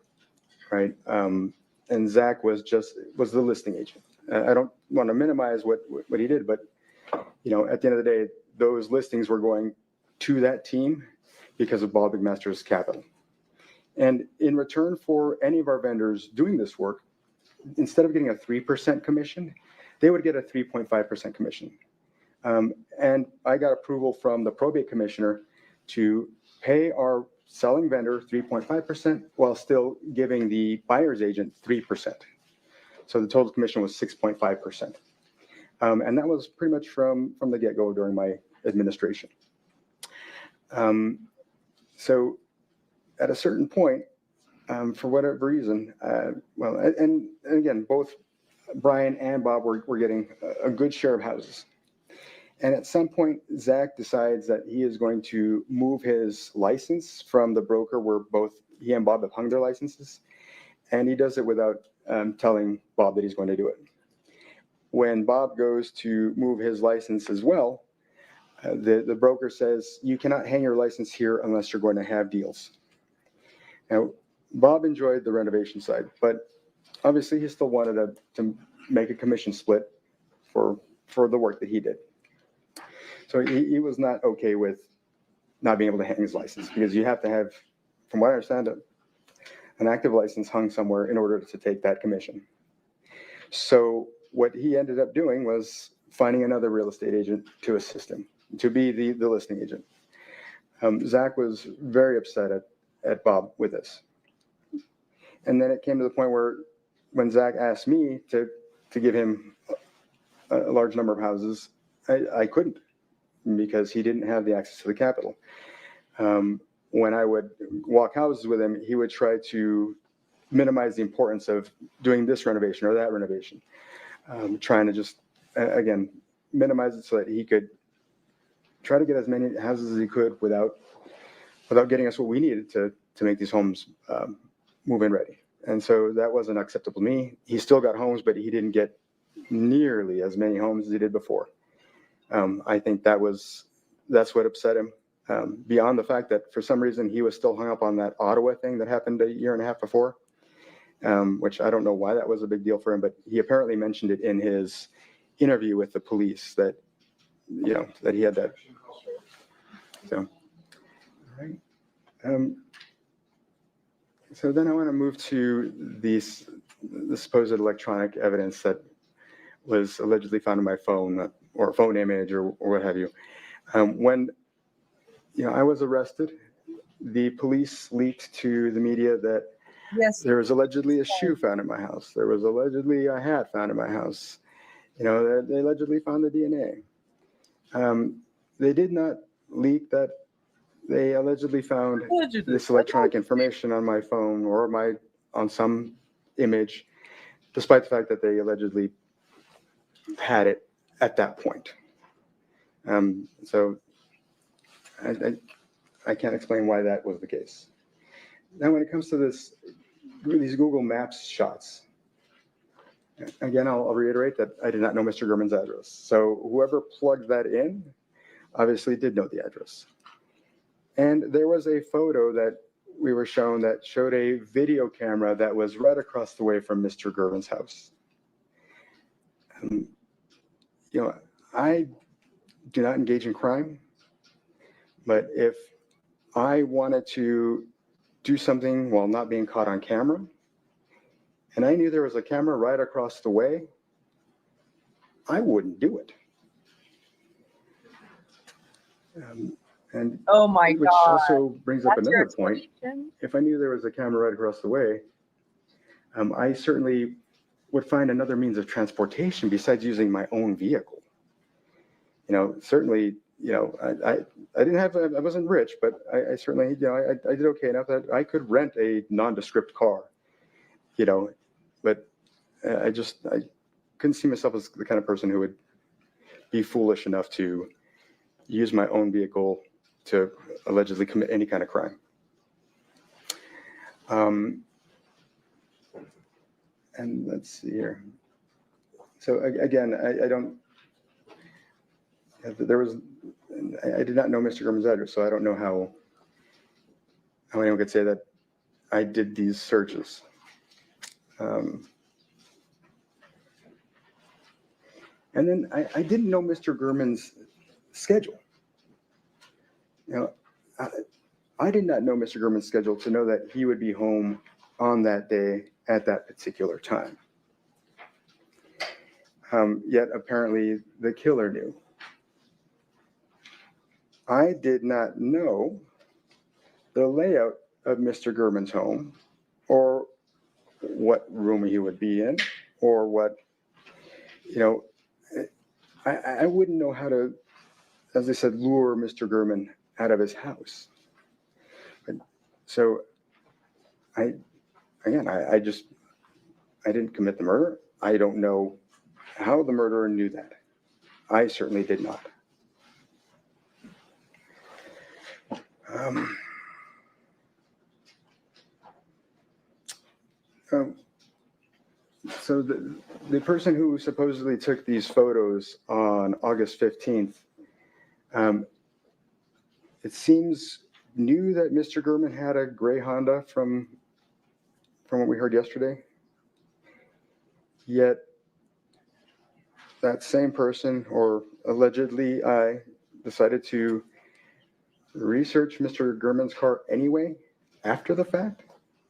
right? And Zach was the listing agent. I don't want to minimize what he did, but at the end of the day, those listings were going to that team because of Bob McMaster's capital. And in return for any of our vendors doing this work, instead of getting a 3% commission, they would get a 3.5% commission. And I got approval from the probate commissioner to pay our selling vendor 3.5% while still giving the buyer's agent 3%. So the total commission was 6.5%. And that was pretty much from the get-go during my administration. So at a certain point, for whatever reason, and again, both Brian and Bob were getting a good share of houses. And at some point, Zach decides that he is going to move his license from the broker where both he and Bob have hung their licenses. And he does it without telling Bob that he's going to do it. When Bob goes to move his license as well, the broker says, you cannot hang your license here unless you're going to have deals. Now, Bob enjoyed the renovation side, but obviously he still wanted to make a commission split for the work that he did. So he was not okay with not being able to hang his license because you have to have, from what I understand, an active license hung somewhere in order to take that commission. So what he ended up doing was finding another real estate agent to assist him, to be the listing agent. Zach was very upset at Bob with this. And then it came to the point where when Zach asked me to give him a large number of houses, I couldn't because he didn't have the access to the capital. When I would walk houses with him, he would try to minimize the importance of doing this renovation or that renovation, trying to just, again, minimize it so that he could try to get as many houses as he could without getting us what we needed to make these homes move-in ready. And so that wasn't acceptable to me. He still got homes, but he didn't get nearly as many homes as he did before. I think that's what upset him. Beyond the fact that for some reason he was still hung up on that Ottawa thing that happened a year and a half before, which I don't know why that was a big deal for him, but he apparently mentioned it in his interview with the police that he had that. So, all right. So then I want to move to the supposed electronic evidence that was allegedly found on my phone or a phone image or what have you. When I was arrested, the police leaked to the media that there was allegedly a shoe found in my house. There was allegedly a hat found in my house. They allegedly found the DNA. They did not leak that they allegedly found this electronic information on my phone or on some image, despite the fact that they allegedly had it at that point. So I can't explain why that was the case. Now, when it comes to these Google Maps shots, again, I'll reiterate that I did not know Mr. Gurman's address. So whoever plugged that in obviously did know the address. And there was a photo that we were shown that showed a video camera that was right across the way from Mr. Gurman's house. I do not engage in crime, but if I wanted to do something while not being caught on camera, and I knew there was a camera right across the way, I wouldn't do it. And oh my which God. also brings up That's your another point. explanation? If I knew there was a camera right across the way, I certainly would find another means of transportation besides using my own vehicle. Certainly, I wasn't rich, but I certainly, I did okay enough that I could rent a nondescript car, but I couldn't see myself as the kind of person who would be foolish enough to use my own vehicle to allegedly commit any kind of crime. And let's see here. So again, I did not know Mr. Gurman's address, so I don't know how anyone could say that I did these searches. And then I didn't know Mr. Gurman's schedule. I did not know Mr. Gurman's schedule to know that he would be home on that day at that particular time. Yet apparently the killer knew. I did not know the layout of Mr. Gurman's home or what room he would be in or what, I wouldn't know how to, as I said, lure Mr. Gurman out of his house. So I again, I didn't commit the murder. I don't know how the murderer knew that. I certainly did not. So the person who supposedly took these photos on August 15th, it seems knew that Mr. Gurman had a gray Honda from what we heard yesterday. Yet that same person, or allegedly I, decided to research Mr. Gurman's car anyway after the fact,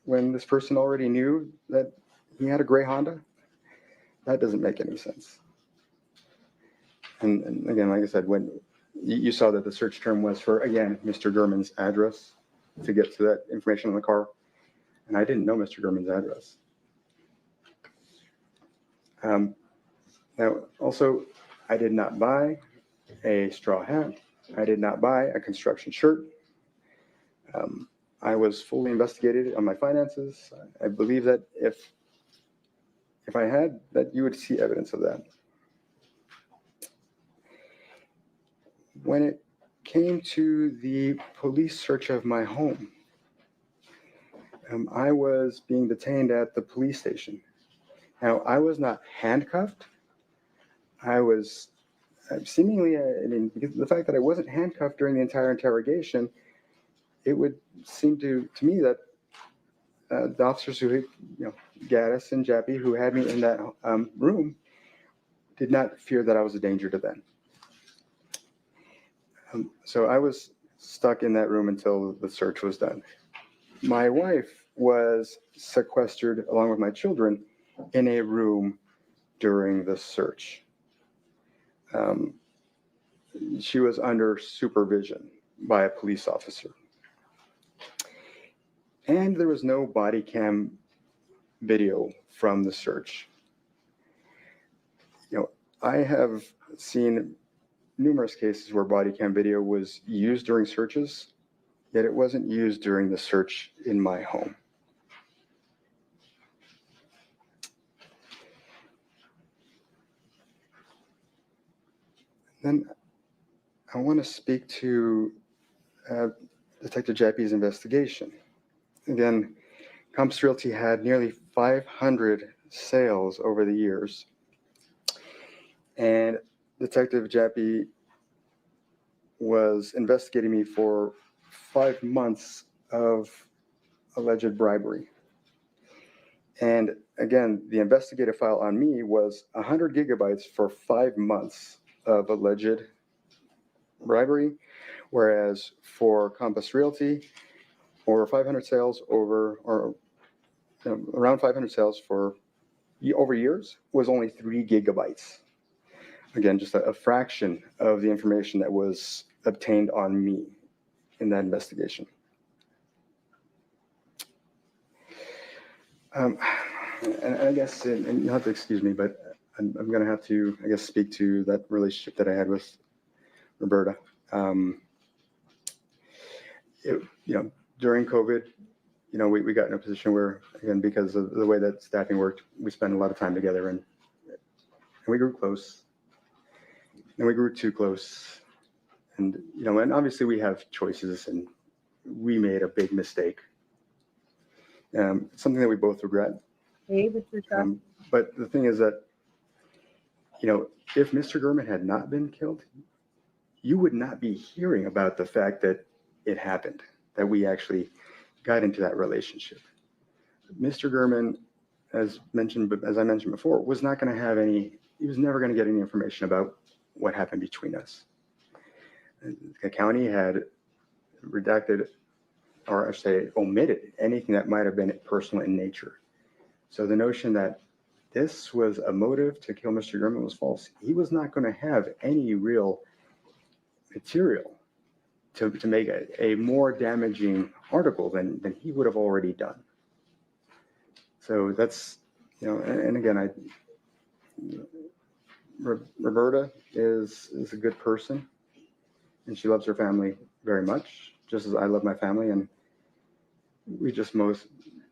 when this person already knew that he had a gray Honda. That doesn't make any sense. And again, like I said, when you saw that the search term was for, again, Mr. Gurman's address to get to that information on the car. And I didn't know Mr. Gurman's address. Now, also, I did not buy a straw hat. I did not buy a construction shirt. I was fully investigated on my finances. I believe that if I had, that you would see evidence of that. When it came to the police search of my home, I was being detained at the police station. Now, I was not handcuffed. I was seemingly, because of the fact that I wasn't handcuffed during the entire interrogation, it would seem to me that the officers who, Gaddis and Jappy, who had me in that room, did not fear that I was a danger to them. So I was stuck in that room until the search was done. My wife was sequestered along with my children in a room during the search. She was under supervision by a police officer. And there was no body cam video from the search. I have seen numerous cases where body cam video was used during searches, yet it wasn't used during the search in my home. Then I want to speak to Detective Jappy's investigation. Again, Compass Realty had nearly 500 sales over the years. And Detective Jappy was investigating me for 5 months of alleged bribery. And again, the investigative file on me was 100 gigabytes for 5 months of alleged bribery, whereas for Compass Realty, over 500 sales around 500 sales for over years was only 3 gigabytes. Again, just a fraction of the information that was obtained on me in that investigation. And I guess, and you'll have to excuse me, but I'm going to have to, I guess, speak to that relationship that I had with Roberta. During COVID, we got in a position where, again, because of the way that staffing worked, we spent a lot of time together, and we grew close. And we grew too close. And, and obviously we have choices, and we made a big mistake. Something that we both regret. But the thing is that, if Mr. Gurman had not been killed, you would not be hearing about the fact that it happened, that we actually got into that relationship. Mr. Gurman, as I mentioned before, was not going to have he was never going to get any information about what happened between us. The county had redacted, or I should say omitted, anything that might have been personal in nature. So the notion that this was a motive to kill Mr. Gurman was false. He was not going to have any real material to make a more damaging article than he would have already done. So that's, and again, Roberta is a good person, and she loves her family very much, just as I love my family, and we just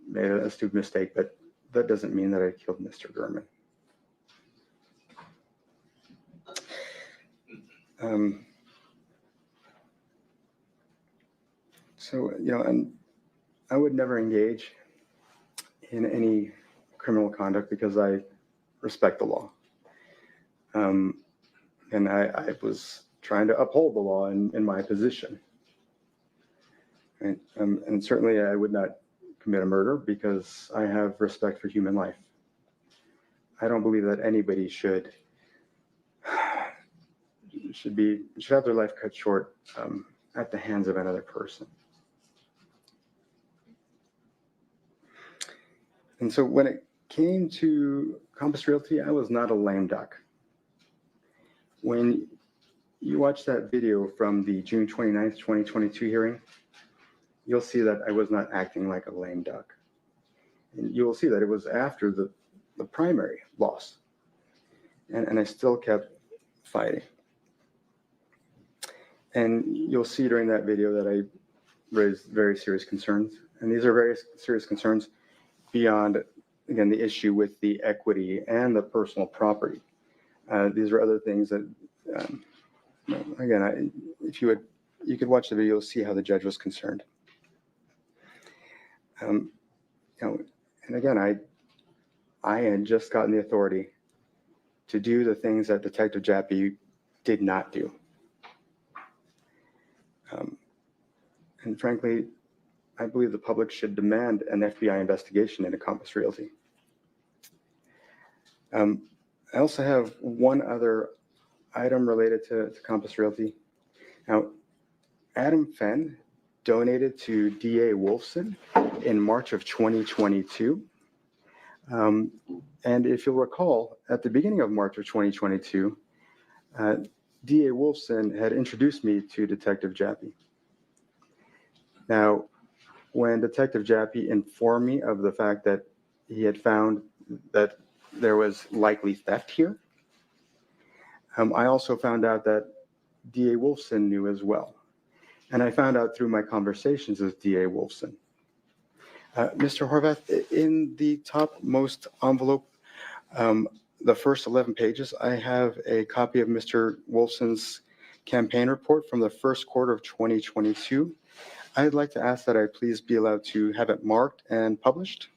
made a stupid mistake, but that doesn't mean that I killed Mr. Gurman. So, and I would never engage in any criminal conduct because I respect the law. And I was trying to uphold the law in my position. And certainly I would not commit a murder because I have respect for human life. I don't believe that anybody should have their life cut short at the hands of another person. And so when it came to Compass Realty, I was not a lame duck. When you watch that video from the June 29th, 2022 hearing, you'll see that I was not acting like a lame duck. And you will see that it was after the primary loss. And I still kept fighting. And you'll see during that video that I raised very serious concerns. And these are very serious concerns beyond, again, the issue with the equity and the personal property. These are other things that, again, if you could watch the video, see how the judge was concerned. And again, I had just gotten the authority to do the things that Detective Jappy did not do. And frankly, I believe the public should demand an FBI investigation into Compass Realty. I also have one other item related to Compass Realty. Now, Adam Fenn donated to DA Wolfson in March of 2022. And if you'll recall, at the beginning of March of 2022, DA Wolfson had introduced me to Detective Jappy. Now, when Detective Jappy informed me of the fact that he had found that there was likely theft here, I also found out that DA Wolfson knew as well. And I found out through my conversations with DA Wolfson. Mr. Horvath, in the topmost envelope, the first 11 pages, I have a copy of Mr. Wolfson's campaign report from the first quarter of 2022. I'd like to ask that I please be allowed to have it marked and published.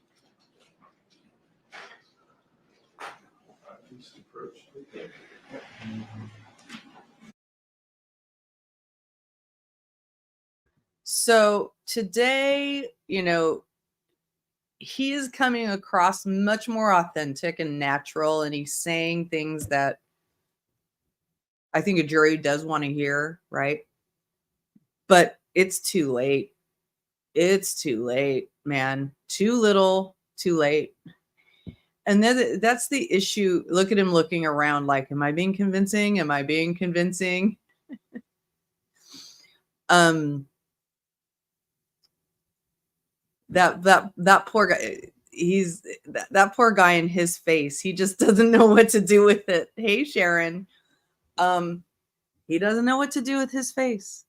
So today, he is coming across much more authentic and natural, and he's saying things that I think a jury does want to hear, right? But it's too late. It's too late, man. Too little, too late. And then that's the issue. Look at him looking around like, am I being convincing? Am I being convincing? That poor guy, that poor guy in his face. He just doesn't know what to do with it. Hey, Sharon. He doesn't know what to do with his face.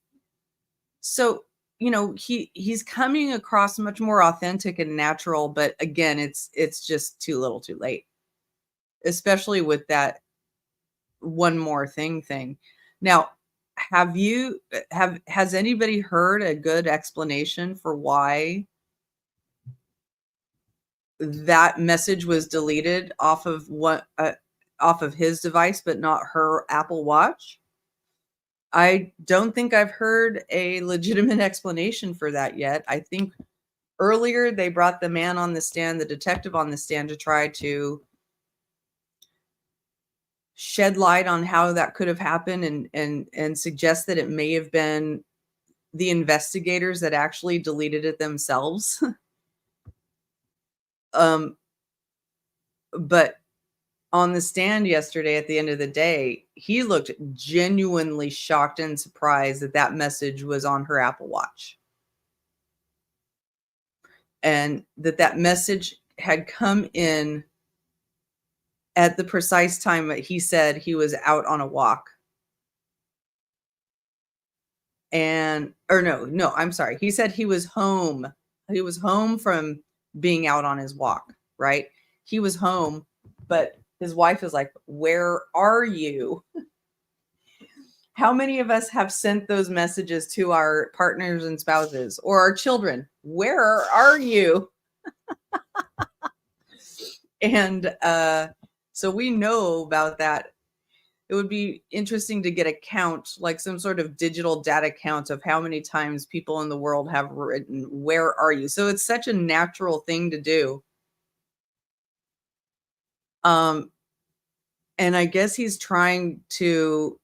So, he's coming across much more authentic and natural, but again, it's just too little too late, especially with that one more thing. Now, has anybody heard a good explanation for why that message was deleted off of his device, but not her Apple Watch? I don't think I've heard a legitimate explanation for that yet. I think earlier they brought the man on the stand, the detective on the stand, to try to shed light on how that could have happened and suggest that it may have been the investigators that actually deleted it themselves. But on the stand yesterday, at the end of the day, he looked genuinely shocked and surprised that message was on her Apple Watch. And that message had come in at the precise time that he said he was out on a walk. I'm sorry. He said he was home. He was home from being out on his walk, right? He was home, but his wife is like, "Where are you?" How many of us have sent those messages to our partners and spouses or our children? Where are you? And so we know about that. It would be interesting to get a count, like some sort of digital data count of how many times people in the world have written, "Where are you?" So it's such a natural thing to do. And I guess he's trying to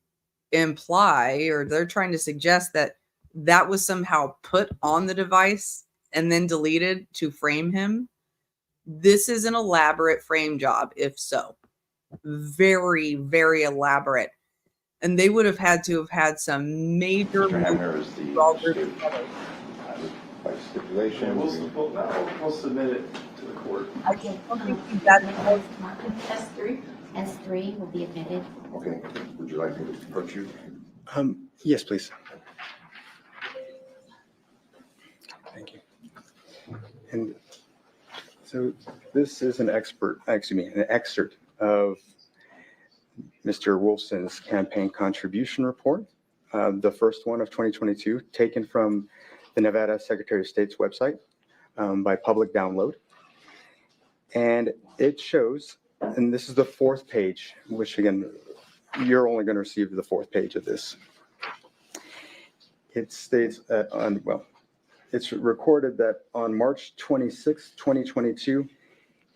imply, or they're trying to suggest, that that was somehow put on the device and then deleted to frame him. This is an elaborate frame job, if so. Very, very elaborate. And they would have had to have had some major Mr. Hamner is the by stipulation. We'll submit it to the court. I don't think that's S3. S3 will be admitted. Okay, would you like me to approach you? Yes, please. Thank you. And so this is an excerpt of Mr. Wolfson's campaign contribution report, the first one of 2022, taken from the Nevada Secretary of State's website by public download. And it shows, and this is the fourth page, which again, you're only going to receive the fourth page of this. It states it's recorded that on March 26, 2022,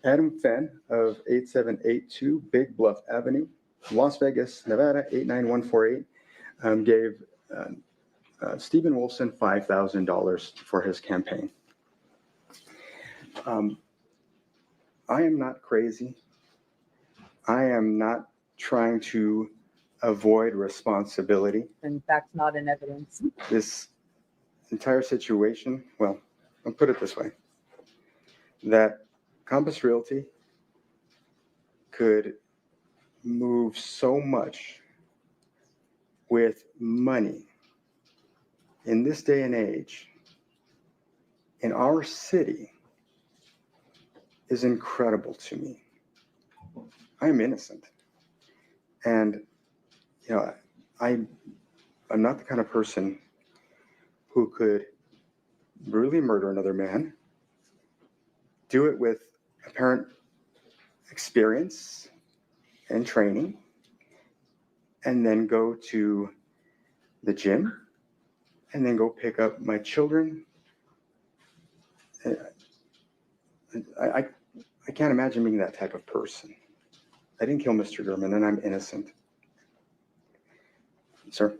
Adam Fenn of 8782 Big Bluff Avenue, Las Vegas, Nevada, 89148, gave Stephen Wolfson $5,000 for his campaign. I am not crazy. I am not trying to avoid responsibility. In fact, not in evidence. This entire situation, well, I'll put it this way, that Compass Realty could move so much with money in this day and age in our city is incredible to me. I'm innocent. And, you know, I'm not the kind of person who could brutally murder another man, do it with apparent experience and training, and then go to the gym, and then go pick up my children. I can't imagine being that type of person. I didn't kill Mr. German, and I'm innocent. Sir?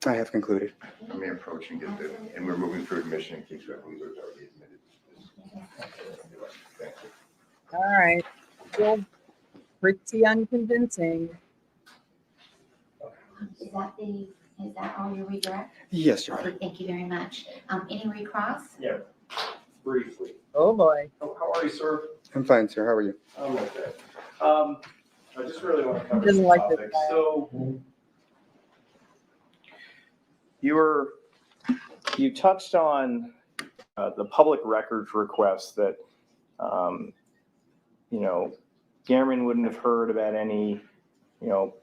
I have concluded. Let me approach and get the, and we're moving through admission in case we have leaders already admitted. Thank you. All right. Still pretty unconvincing. Is that all your redirect? Yes, Your Honor. Thank you very much. Any recross? Yeah, briefly. Oh, boy. How are you, sir? I'm fine, sir. How are you? I'm okay. I just really want to cover Doesn't some like this topics. guy. So you touched on the public records request that, Gammon wouldn't have heard about any,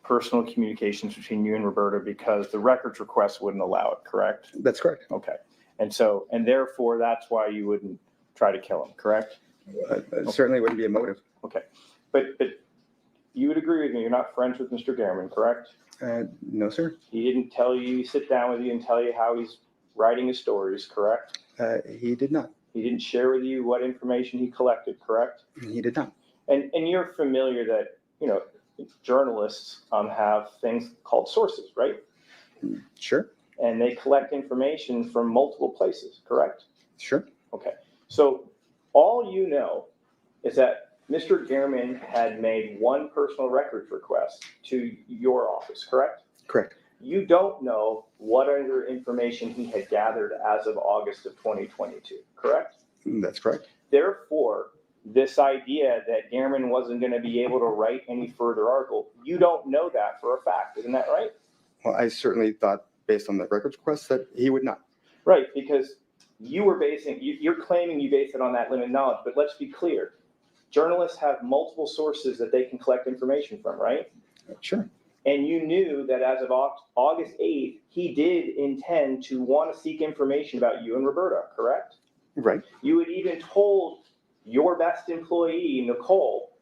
personal communications between you and Roberta because the records request wouldn't allow it, correct? That's correct. Okay. And therefore, that's why you wouldn't try to kill him, correct? Certainly wouldn't be a motive. Okay. But you would agree with me, you're not friends with Mr. Gammon, correct? No, sir. He didn't tell you, sit down with you and tell you how he's writing his stories, correct? He did not. He didn't share with you what information he collected, correct? He did not. And you're familiar that, journalists have things called sources, right? Sure. And they collect information from multiple places, correct? Sure. Okay. So all you know is that Mr. Gehrman had made one personal records request to your office, correct? Correct. You don't know what other information he had gathered as of August of 2022, correct? That's correct. Therefore, this idea that Gehrman wasn't going to be able to write any further article, you don't know that for a fact, isn't that right? Well, I certainly thought, based on the records request, that he would not. Right, because you're claiming you base it on that limited knowledge, but let's be clear. Journalists have multiple sources that they can collect information from, right? Sure. And you knew that as of August 8th, he did intend to want to seek information about you and Roberta, correct? Right. You had even told your best employee, Nicole,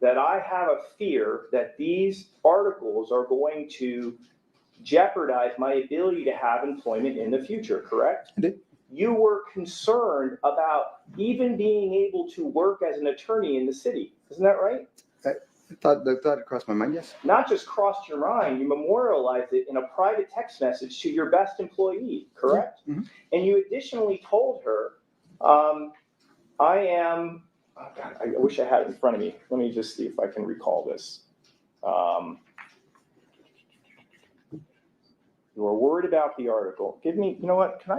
that I have a fear that these articles are going to jeopardize my ability to have employment in the future, correct? I did. You were concerned about even being able to work as an attorney in the city. Isn't that right? I thought it crossed my mind, yes. Not just crossed your mind, you memorialized it in a private text message to your best employee, correct? Mm-hmm. And you additionally told her, oh God, I wish I had it in front of me. Let me just see if I can recall this. You were worried about the article. Give me, you know what, can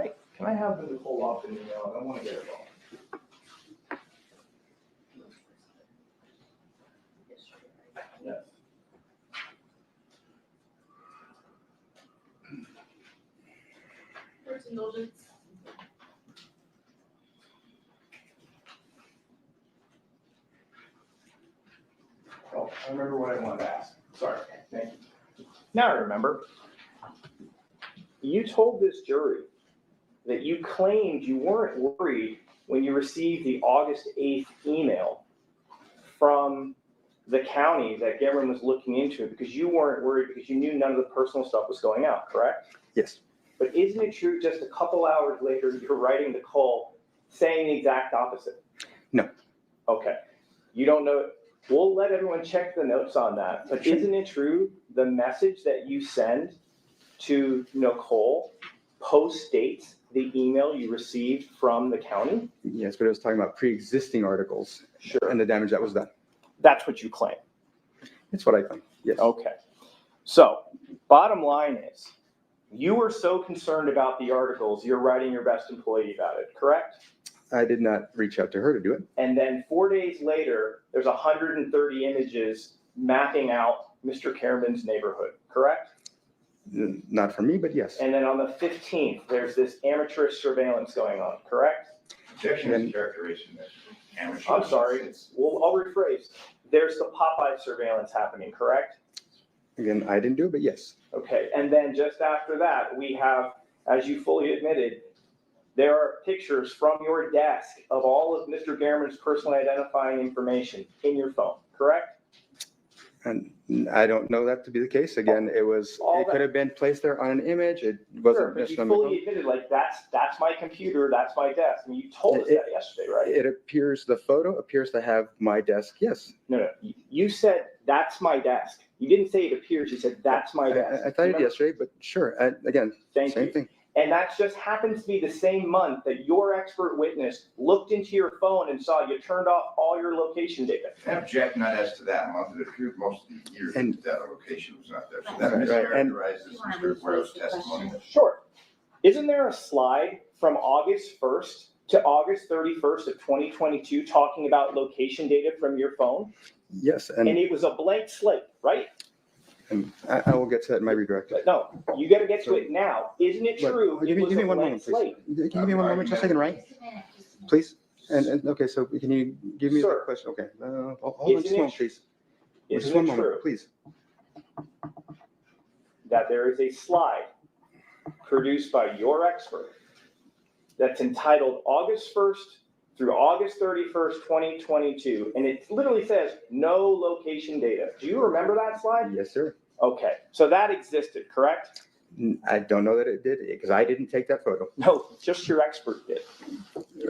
I have the Nicole off in the email? I don't want to get it wrong. Yes. First indulgence. Oh, I remember what I wanted to ask. Sorry, thank you. Now I remember. You told this jury that you claimed you weren't worried when you received the August 8th email from the county that Cameron was looking into because you weren't worried because you knew none of the personal stuff was going out, correct? Yes. But isn't it true just a couple hours later you're writing Nicole saying the exact opposite? No. Okay. You don't know. We'll let everyone check the notes on that. But isn't it true the message that you send to Nicole post-dates the email you received from the county? Yes, but it was talking about pre-existing articles. Sure. And the damage that was done. That's what you claim. It's what I claim, yes. Okay. So, bottom line is, you were so concerned about the articles, you're writing your best employee about it, correct? I did not reach out to her to do it. And then 4 days later, there's 130 images mapping out Mr. Kerman's neighborhood, correct? Not for me, but yes. And then on the 15th, there's this amateurish surveillance going on, correct? Objection is characterization. Amateur. I'm sorry. Well, I'll rephrase. There's the Popeye surveillance happening, correct? Again, I didn't do it, but yes. Okay. And then just after that, we have, as you fully admitted, there are pictures from your desk of all of Mr. Garman's personal identifying information in your phone, correct? And I don't know that to be the case. Again, it could have been placed there on an image. It wasn't But you just on my fully phone. admitted, like, that's my computer, that's my desk. I mean, you told us that yesterday, right? The photo appears to have my desk, yes. No. You said, that's my desk. You didn't say it appears, you said, that's my desk. I thought it yesterday, but sure. Again, Thank same you. thing. And that just happens to be the same month that your expert witness looked into your phone and saw you turned off all your location data. I object not as to that month. It appeared most of the year And- that location was not there. So that Right, and- mischaracterizes Mr. Guerrero's testimony. Sure. Isn't there a slide from August 1st to August 31st of 2022 talking about location data from your phone? Yes, And it was a blank slate, right? and I will get to that in my redirect. But no, you got to get to it now. Isn't it true? Give It was me a one blank moment, slate. please. Can you give me one moment, just a second, right? Please? And okay, so can you give me the Sir. question? Okay, hold on just a Isn't it moment, please. Just Isn't one it moment, true please. that there is a slide produced by your expert that's entitled August 1st through August 31st, 2022, and it literally says no location data. Do you remember that slide? Yes, sir. Okay, so that existed, correct? I don't know that it did because I didn't take that photo. No, just your expert did.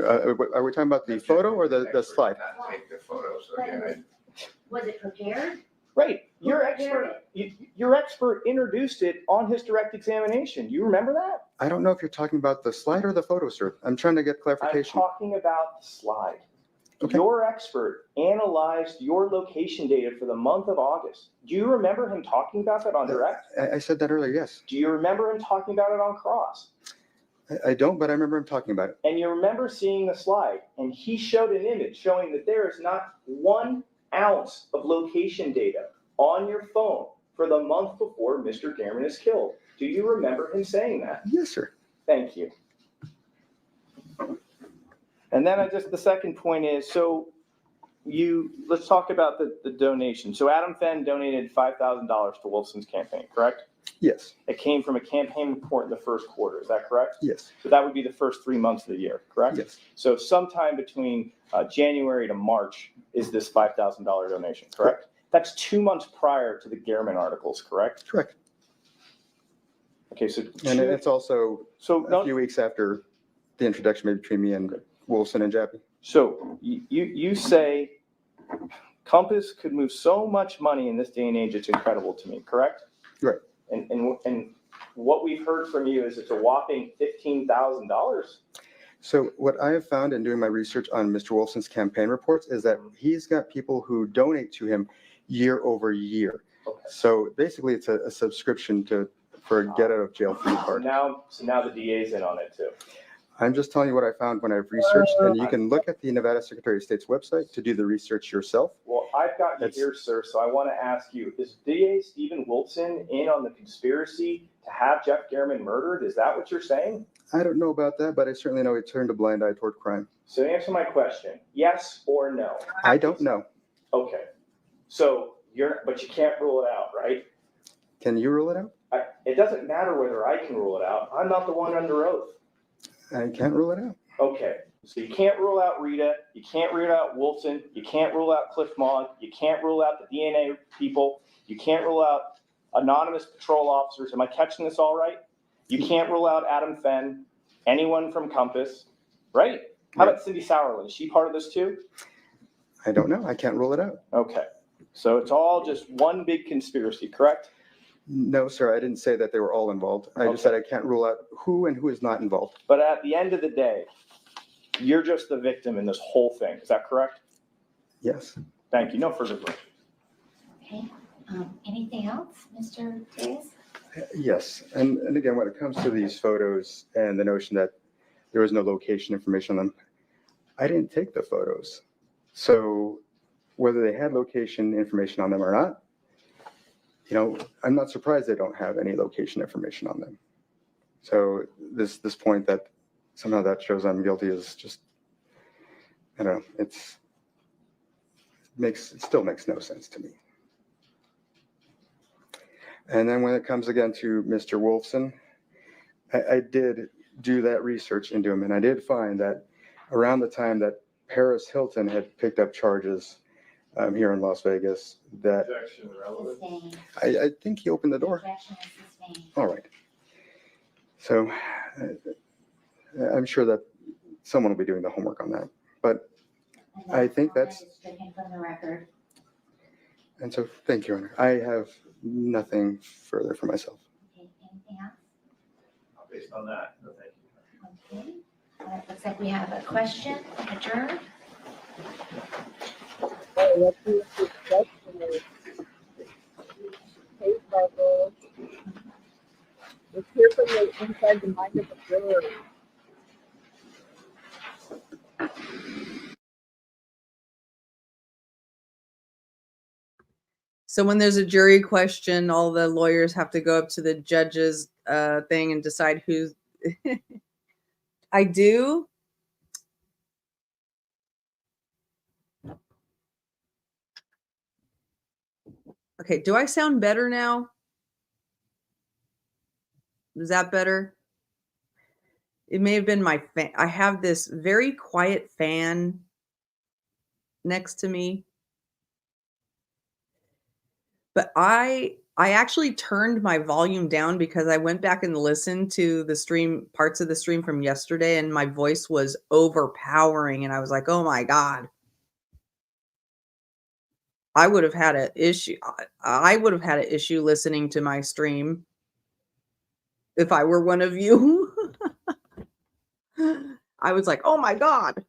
Are we talking about the photo or the slide? Not take the photo, so again, Was it prepared? Right, your Who prepared expert, your expert introduced it on his direct examination. You remember that? I don't know if you're talking about the slide or the photo, sir. I'm trying to get I'm clarification. talking about the slide. Okay. Your expert analyzed your location data for the month of August. Do you remember him talking about that on direct? I said that earlier, yes. Do you remember him talking about it on cross? I don't, but I remember him talking about it. And you remember seeing the slide, and he showed an image showing that there is not 1 ounce of location data on your phone for the month before Mr. Cameron is killed. Do you remember him saying that? Yes, sir. Thank you. And then the second point is, so let's talk about the donation. So Adam Fenn donated $5,000 to Wolfson's campaign, correct? Yes. It came from a campaign report in the first quarter, is that correct? Yes. So that would be the first 3 months of the year, correct? Yes. So sometime between January to March is this $5,000 donation, correct? That's 2 months prior to the Gehrman articles, correct? Correct. Okay, so And it's also a few weeks after the introduction made between me and Wilson and Jappy. So you say Compass could move so much money in this day and age, it's incredible to me, correct? Right. And what we've heard from you is it's a whopping $15,000. So what I have found in doing my research on Mr. Wolfson's campaign reports is that he's got people who donate to him year over year. Okay. So basically it's a subscription for a get out of jail free card. So now the DA's in on it too. I'm just telling you what I found when I've researched, and you can look at the Nevada Secretary of State's website to do the research yourself. Well, I've got you here, sir, so I want to ask you, is DA Stephen Wolfson in on the conspiracy to have Jeff Gehrman murdered? Is that what you're saying? I don't know about that, but I certainly know he turned a blind eye toward crime. So answer my question, yes or no? I don't know. Okay. So but you can't rule it out, right? Can you rule it out? It doesn't matter whether I can rule it out. I'm not the one under oath. I can't rule it out. Okay. So you can't rule out Rita. You can't rule out Wolfson. You can't rule out Cliff Maughan. You can't rule out the DNA people. You can't rule out anonymous patrol officers. Am I catching this all right? You can't rule out Adam Fenn, anyone from Compass, right? How about Cindy Sauerland? Is she part of this too? I don't know. I can't rule it out. Okay. So it's all just one big conspiracy, correct? No, sir. I didn't say that they were all involved. I just said I can't rule out who and who is not involved. But at the end of the day, you're just the victim in this whole thing. Is that correct? Yes. Thank you. No further questions. Okay, anything else, Mr. Davis? Yes. And again, when it comes to these photos and the notion that there was no location information on them, I didn't take the photos. So whether they had location information on them or not, I'm not surprised they don't have any location information on them. So this point that somehow that shows I'm guilty is just, I don't know, it still makes no sense to me. And then when it comes again to Mr. Wolfson, I did do that research into him, and I did find that around the time that Paris Hilton had picked up charges here in Las Vegas, that I think he opened the door. All right. So I'm sure that someone will be doing the homework on that, but I think that's. From the record. And so, thank you, Honor. I have nothing further for myself. Okay, anything else? Based on that, no thank you. Okay, it looks like we have a question, adjourned. Let's hear from the inside the mind of the jury. So when there's a jury question, all the lawyers have to go up to the judge's thing and decide who's. I do. Okay, do I sound better now? Is that better? It may have been my fan. I have this very quiet fan next to me. But I actually turned my volume down because I went back and listened to the stream, parts of the stream from yesterday, and my voice was overpowering. And I was like, oh my God. I would have had an issue. I would have had an issue listening to my stream if I were one of you. I was like, oh my God.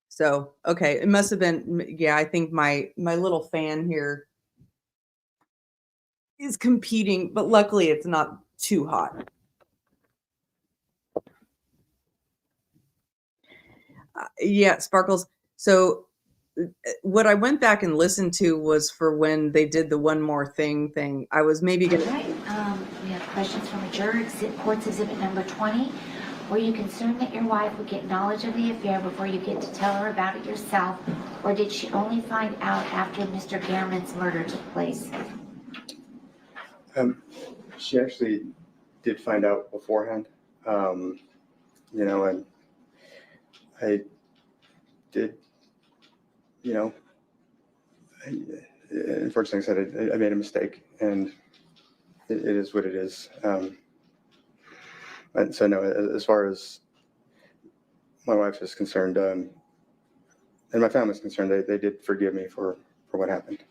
So, okay, it must have been, yeah, I think my little fan here is competing, but luckily it's not too hot. Yeah, Sparkles. So what I went back and listened to was for when they did the one more thing. I was maybe going to. All right, questions from a juror, court's exhibit number 20. Were you concerned that your wife would get knowledge of the affair before you get to tell her about it yourself, or did she only find out after Mr. Gehrman's murder took place? She actually did find out beforehand, you know, and I did, you know, unfortunately, like I said, I made a mistake, and it is what it is. And so, no, as far as my wife is concerned, and my family is concerned, they did forgive me for what happened.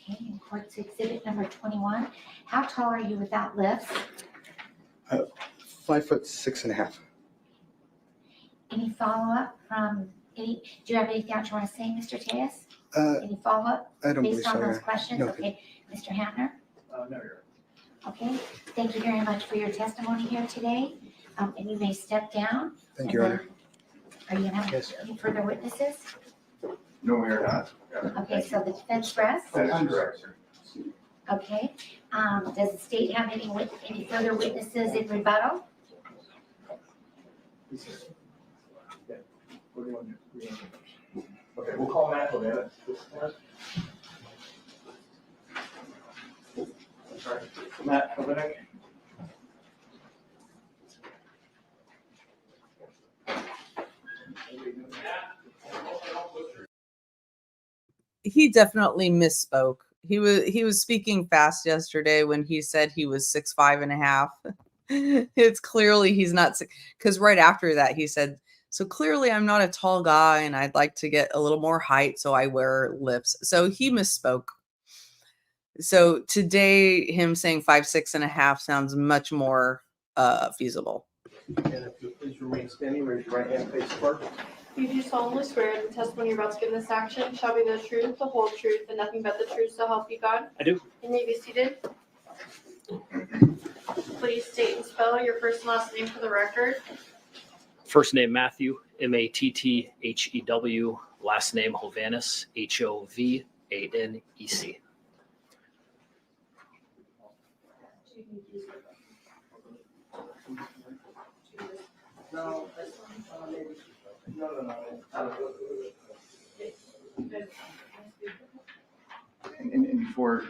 Okay, and court's exhibit number 21. How tall are you without lifts? 5'6.5". Any follow-up from do you have anything else you want to say, Mr. Tejas? Any follow-up? I don't believe Based on so, those yeah. questions? No. Okay, Mr. Hamner? No, you're Okay, thank you very much for your testimony here today. And you may step down. Thank you, Your Honor. Are you gonna have Yes. any further witnesses? No, we are not. Okay, so the defense rests? That is correct, sir. Okay, does the state have any further witnesses in rebuttal? Okay, we'll call Matt Levin. Sorry, Matt Levin. He definitely misspoke. He was speaking fast yesterday when he said he was 6'5.5". It's clearly he's not, because right after that he said, so clearly I'm not a tall guy and I'd like to get a little more height, so I wear lips. So he misspoke. So today him saying 5'6.5" sounds much more feasible. And if you'll please remain standing, raise your right hand, face forward. You do solemnly swear the testimony you're about to give in this action shall be the truth, the whole truth, and nothing but the truth, so help you God? I do. You may be seated. Please state and spell your first and last name for the record. First name Matthew, Mathew. Last name Hovanes, Hovanec. And before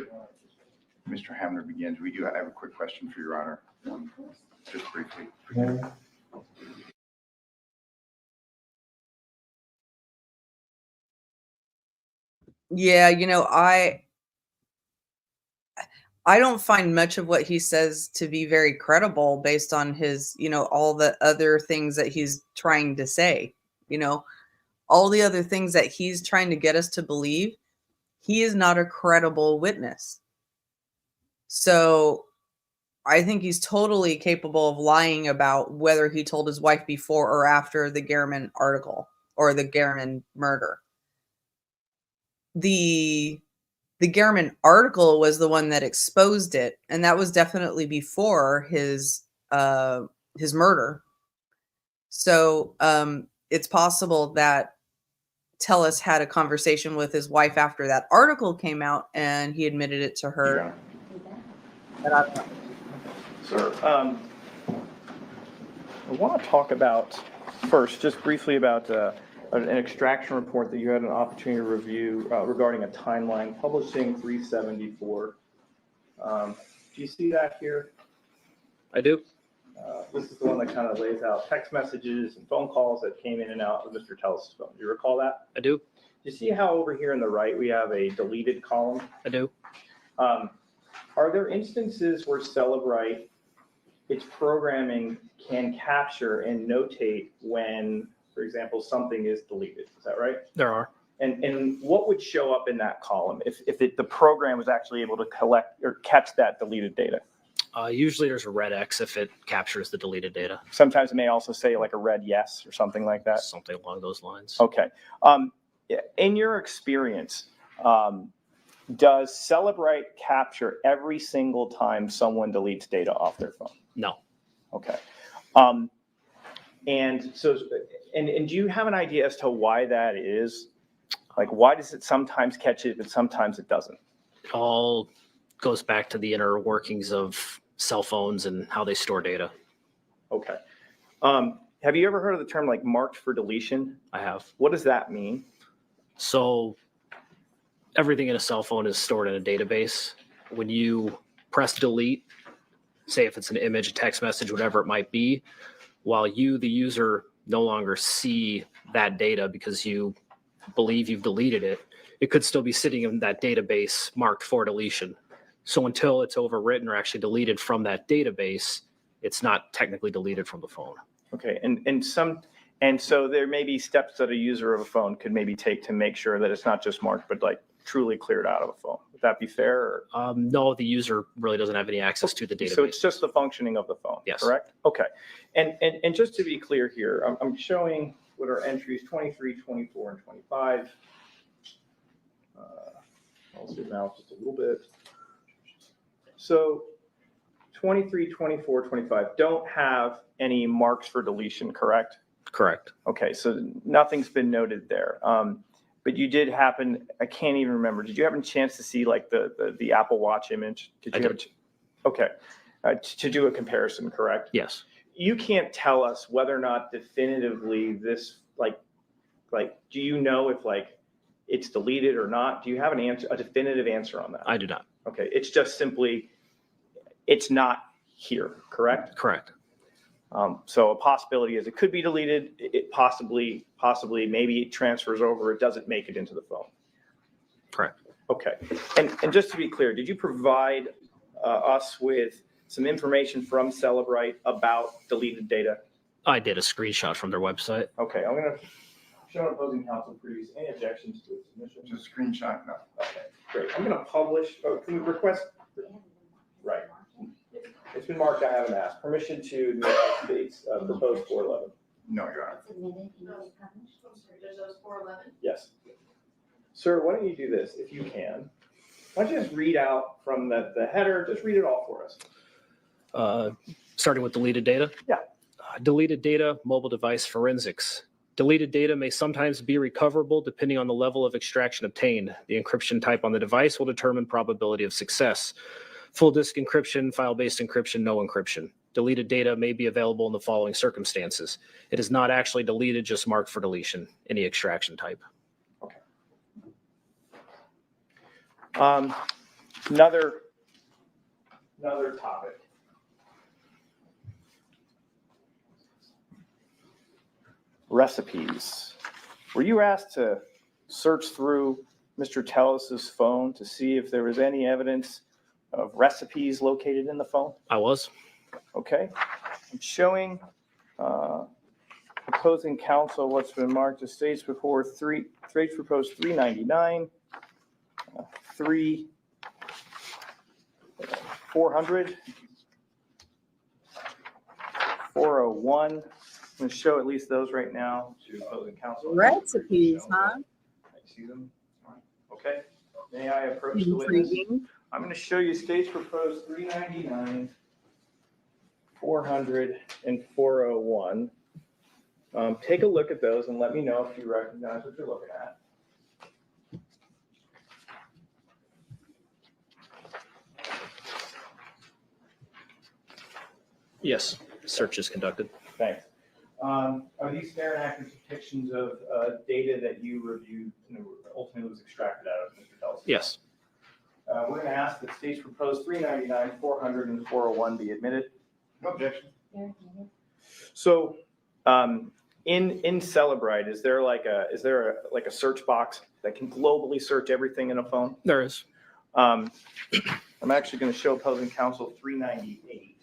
Mr. Hamner begins, I have a quick question for Your Honor, just briefly. Yeah, you know, I don't find much of what he says to be very credible based on his, you know, all the other things that he's trying to say, you know, all the other things that he's trying to get us to believe. He is not a credible witness. So I think he's totally capable of lying about whether he told his wife before or after the Gehrman article or the Gehrman murder. The Gehrman article was the one that exposed it, and that was definitely before his murder. So it's possible that TELLES had a conversation with his wife after that article came out, and he admitted it to her. But I don't know. Sir, I want to talk about first, just briefly about an extraction report that you had an opportunity to review regarding a timeline publishing 374. Do you see that here? I do. This is the one that kind of lays out text messages and phone calls that came in and out of Mr. Tellus' phone. Do you recall that? I do. Do you see how over here on the right we have a deleted column? I do. Are there instances where Celebrite, its programming, can capture and notate when, for example, something is deleted? Is that right? There are. And what would show up in that column if the program was actually able to collect or catch that deleted data? Usually there's a red X if it captures the deleted data. Sometimes it may also say like a red yes or something like that. Something along those lines. Okay. In your experience, does Celebrite capture every single time someone deletes data off their phone? No. Okay. And so, and do you have an idea as to why that is? Like, why does it sometimes catch it, but sometimes it doesn't? It all goes back to the inner workings of cell phones and how they store data. Okay. Have you ever heard of the term like marked for deletion? I have. What does that mean? So everything in a cell phone is stored in a database. When you press delete, say if it's an image, a text message, whatever it might be, while you, the user, no longer see that data because you believe you've deleted it, it could still be sitting in that database marked for deletion. So until it's overwritten or actually deleted from that database, it's not technically deleted from the phone. Okay, and so there may be steps that a user of a phone could maybe take to make sure that it's not just marked, but like truly cleared out of a phone. Would that be fair? Or? No, the user really doesn't have any access to the database. So it's just the functioning of the phone, yes. Correct? Okay, and just to be clear here, I'm showing what are entries 23, 24, and 25. I'll zoom out just a little bit. So 23, 24, 25 don't have any marks for deletion, correct? Correct. Okay, so nothing's been noted there. But you did happen, I can't even remember, did you have a chance to see like the Apple Watch image? Okay, to do a comparison, correct? Yes. You can't tell us whether or not definitively this, like, do you know if like it's deleted or not? Do you have an answer, a definitive answer on that? I do not. Okay, it's just simply, it's not here, correct? Correct. So a possibility is it could be deleted. It possibly, maybe it transfers over. It doesn't make it into the phone. Correct. Okay. And just to be clear, did you provide us with some information from Celebrite about deleted data? I did a screenshot from their website. Okay, I'm going to show opposing counsel previous. Any objections to its submission? Just a screenshot, no. Okay, great. I'm going to publish, can we request? Right. It's been marked, I haven't asked. Permission to admit states proposed 411. No, Your Honor. There's 411. Yes. Sir, why don't you do this if you can? Why don't you just read out from the header, just read it all for us. Starting with deleted data? Yeah. Deleted data, mobile device forensics. Deleted data may sometimes be recoverable depending on the level of extraction obtained. The encryption type on the device will determine probability of success. Full disk encryption, file-based encryption, no encryption. Deleted data may be available in the following circumstances. It is not actually deleted, just marked for deletion, any extraction type. Okay. Another topic. Recipes. Were you asked to search through Mr. Telles's phone to see if there was any evidence of recipes located in the phone? I was. Okay. I'm showing opposing counsel what's been marked as states proposed 399, 400, 401. I'm going to show at least those right now to opposing counsel. Recipes, huh? I see them. Okay. May I approach the witness? I'm going to show you states proposed 399, 400, and 401. Take a look at those and let me know if you recognize what you're looking at. Yes, search is conducted. Thanks. Are these fair and accurate depictions of data that you reviewed and ultimately was extracted out of Mr. Tellez? Yes. We're going to ask that states proposed 399, 400, and 401 be admitted. No objection. So, in Celebrite, is there a search box that can globally search everything in a phone? There is. I'm actually going to show opposing counsel 398.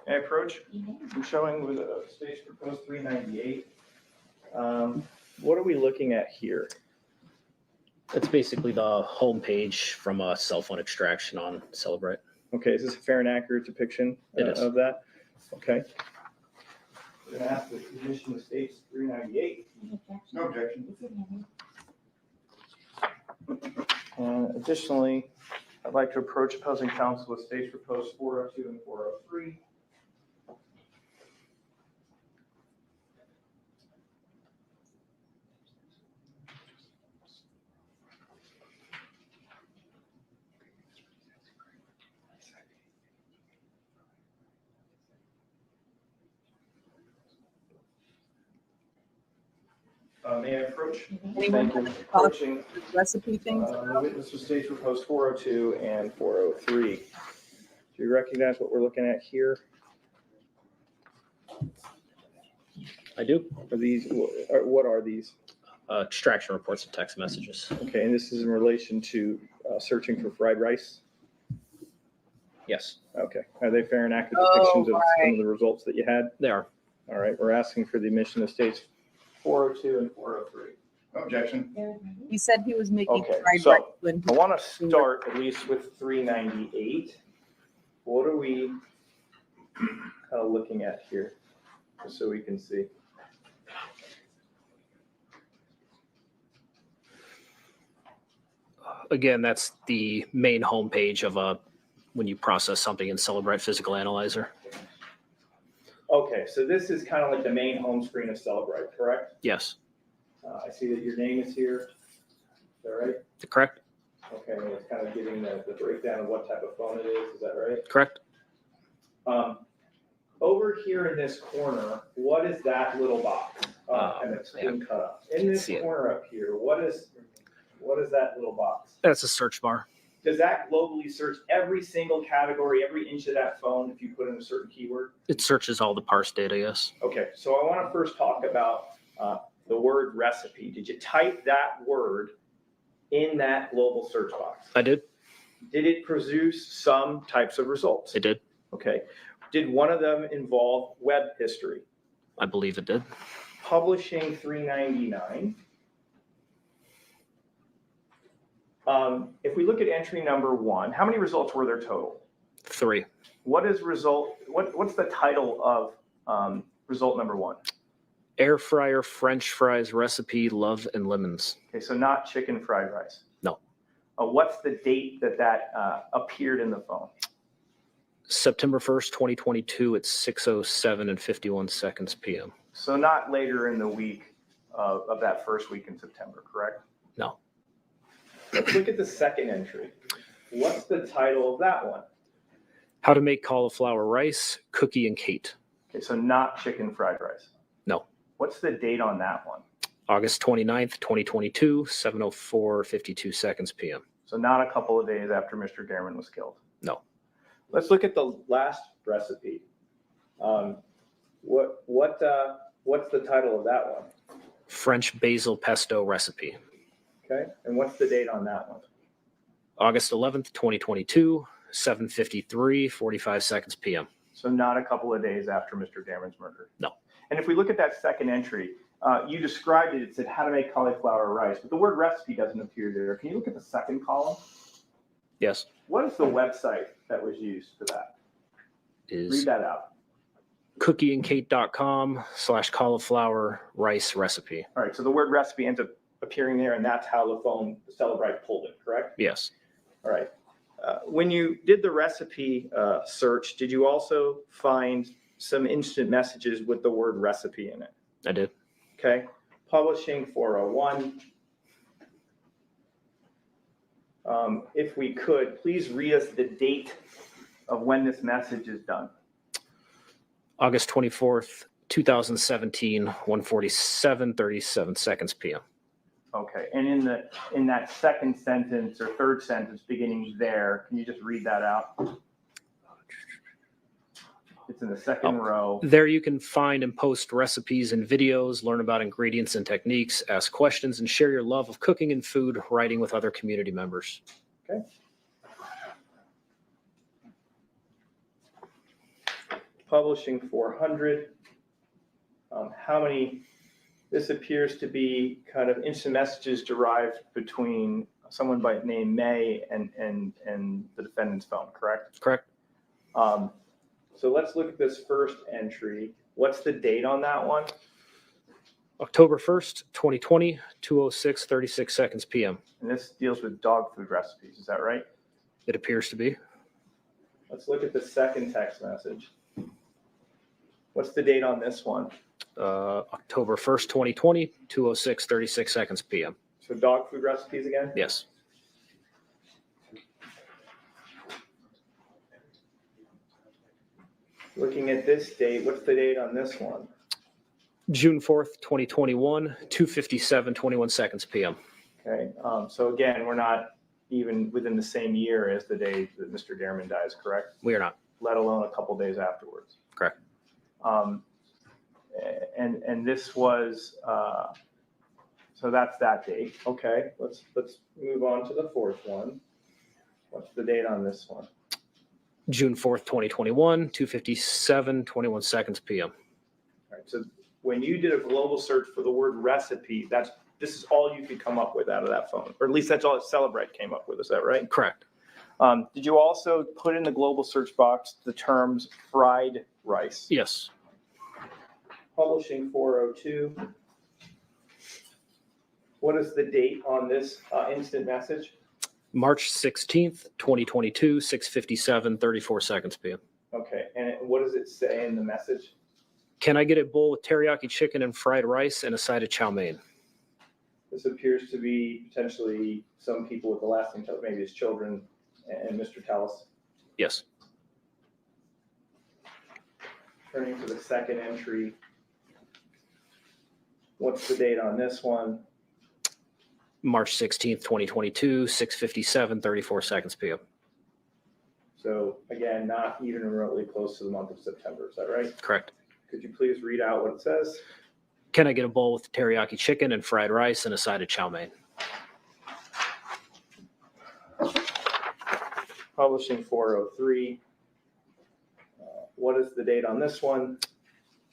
May I approach? I'm showing with a states proposed 398. What are we looking at here? It's basically the home page from a cell phone extraction on Celebrite. Okay, is this a fair and accurate depiction of that? Okay. We're going to ask the admission of states 398. No objection. And additionally, I'd like to approach opposing counsel with states proposed 402 and 403. May I approach? Anyone Thank you. have any Approaching, recipe things? witness was staged for post 402 and 403. Do you recognize what we're looking at here? I do. Are these, what are these? Extraction reports and text messages. Okay, and this is in relation to searching for fried rice? Yes, Okay. Are they fair and accurate Oh, depictions of some right. of the results that you had? they are. All right, we're asking for the admission of states 402 and 403. No objection. He said he was making Okay, fried so rice when I want to start at least with 398. What are we kind of looking at here? Just so we can see. Again, that's the main homepage of when you process something in Celebrite Physical Analyzer. Okay, so this is kind of like the main home screen of Celebrite, correct? Yes, I see that your name is here. Is that right? correct? Okay, and it's kind of giving the breakdown of what type of phone it is that right? Correct. Over here in this corner, what is that little box? And it's been cut up. In this see it. corner up here, what is that little box? That's a search bar. Does that globally search every single category, every inch of that phone if you put in a certain keyword? It searches all the parse data, yes. Okay, so I want to first talk about the word recipe. Did you type that word in that global search box? I did. Did it produce some types of results? It did. Okay. Did one of them involve web history? I believe it did. Publishing 399. If we look at entry number 1, how many results were there total? 3. What's the title of result number 1? Air fryer French fries recipe, love and lemons. Okay, so not chicken fried rice. No. What's the date that appeared in the phone? September 1st, 2022 at 6:07 and 51 seconds p.m. So not later in the week of that first week in September, correct? No. Let's look at the second entry. What's the title of that one? How to make cauliflower rice, Cookie and Kate. Okay, so not chicken fried rice. No. What's the date on that one? August 29th, 2022, 7:04, 52 seconds p.m. So not a couple of days after Mr. Gehrman was killed. No. Let's look at the last recipe. What's the title of that one? French basil pesto recipe. Okay, and what's the date on that one? August 11th, 2022, 7:53, 45 seconds p.m. So not a couple of days after Mr. Gehrman's murder. No. And if we look at that second entry, you described it. It said how to make cauliflower rice, but the word recipe doesn't appear there. Can you look at the second column? Yes. What is the website that was used for that? Is Read that out. cookieandkate.com/cauliflower rice recipe. All right, so the word recipe ends up appearing there, and that's how the phone Celebrite pulled it, correct? Yes. All right. When you did the recipe search, did you also find some instant messages with the word recipe in it? I did. Okay. Publishing 401. If we could, please read us the date of when this message is done. August 24th, 2017, 1:47, 37 seconds p.m. Okay. And in that second sentence or third sentence beginning there, can you just read that out? It's in the second row. There you can find and post recipes and videos, learn about ingredients and techniques, ask questions, and share your love of cooking and food writing with other community members. Okay. Publishing 400. How many? This appears to be kind of instant messages derived between someone by name May and the defendant's phone, correct? Correct. So let's look at this first entry. What's the date on that one? October 1st, 2020, 2:06, 36 seconds p.m. And this deals with dog food recipes, is that right? It appears to be. Let's look at the second text message. What's the date on this one? October 1st, 2020, 2:06, 36 seconds p.m. So dog food recipes again? Yes. Looking at this date, what's the date on this one? June 4th, 2021, 2:57:21 seconds PM. Okay, so again, we're not even within the same year as the day that Mr. Gehrman dies, correct? We are not. Let alone a couple days afterwards. Correct. And this was, so that's that date. Okay, let's move on to the fourth one. What's the date on this one? June 4th, 2021, 2:57:21 seconds PM. All right, so when you did a global search for the word recipe, this is all you could come up with out of that phone, or at least that's all that Celebrite came up with. Is that right? Correct. Did you also put in the global search box the terms fried rice? Yes. Publishing 402. What is the date on this instant message? March 16th, 2022, 6:57:34 seconds PM. Okay, and what does it say in the message? Can I get a bowl with teriyaki chicken and fried rice and a side of chow mein? This appears to be potentially some people with the last name, maybe his children and Mr. Telles. Yes. Turning to the second entry. What's the date on this one? March 16th, 2022, 6:57:34 seconds PM. So again, not even remotely close to the month of September. Is that right? Correct. Could you please read out what it says? Can I get a bowl with teriyaki chicken and fried rice and a side of chow mein? Publishing 403. What is the date on this one?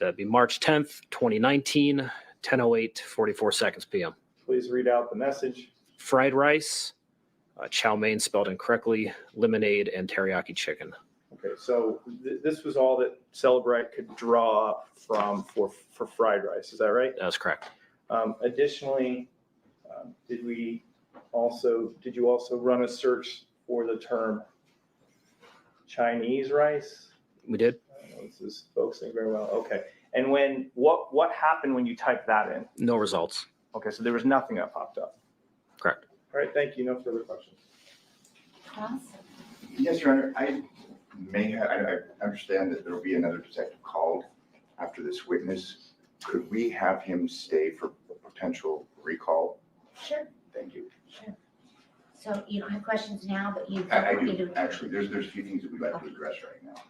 That'd be March 10th, 2019, 10:08:44 seconds PM. Please read out the message. Fried rice, chow mein spelled incorrectly, lemonade, and teriyaki chicken. Okay, so this was all that Celebrite could draw up from for fried rice. Is that right? That's correct. Additionally, did you also run a search for the term Chinese rice? We did. This is focusing very well. Okay, and what happened when you typed that in? No results. Okay, so there was nothing that popped up. Correct. All right, thank you. No further questions. Awesome. Yes, Your Honor, I understand that there will be another detective called after this witness. Could we have him stay for a potential recall? Sure. Thank you. Sure. So you don't have questions now, but you. I do, actually. There's a few things that we'd like to address right now.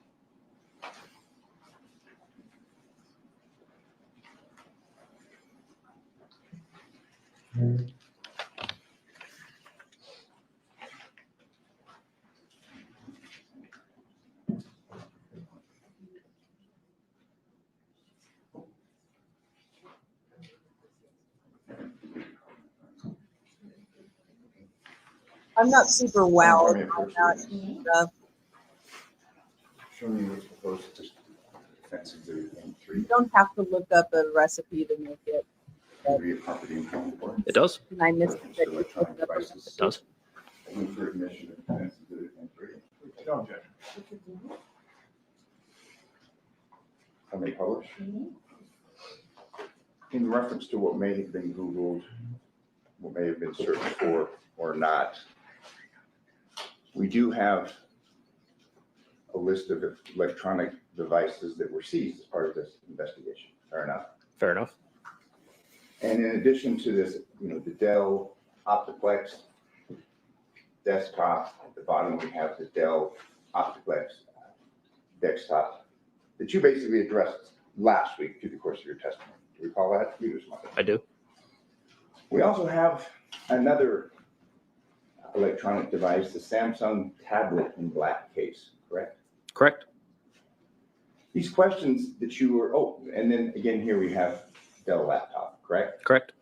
I'm not super wowed on that stuff. Show me what's proposed to defense exhibit 3. You don't have to look up a recipe to make it. Be a property income report. It does. And I missed it. That you looked up a Devices. It does. Move for admission of defense exhibit 3. No objection. I may publish. In reference to what may have been Googled, what may have been searched for or not, we do have a list of electronic devices that were seized as part of this investigation. Fair enough. Fair enough. And in addition to this, the Dell Optiplex desktop, at the bottom we have the Dell Optiplex desktop that you basically addressed last week through the course of your testimony. Do you recall that? I do. We also have another electronic device, the Samsung tablet in black case, correct? Correct. These questions that you were, and then again, here we have Dell laptop, correct? Correct.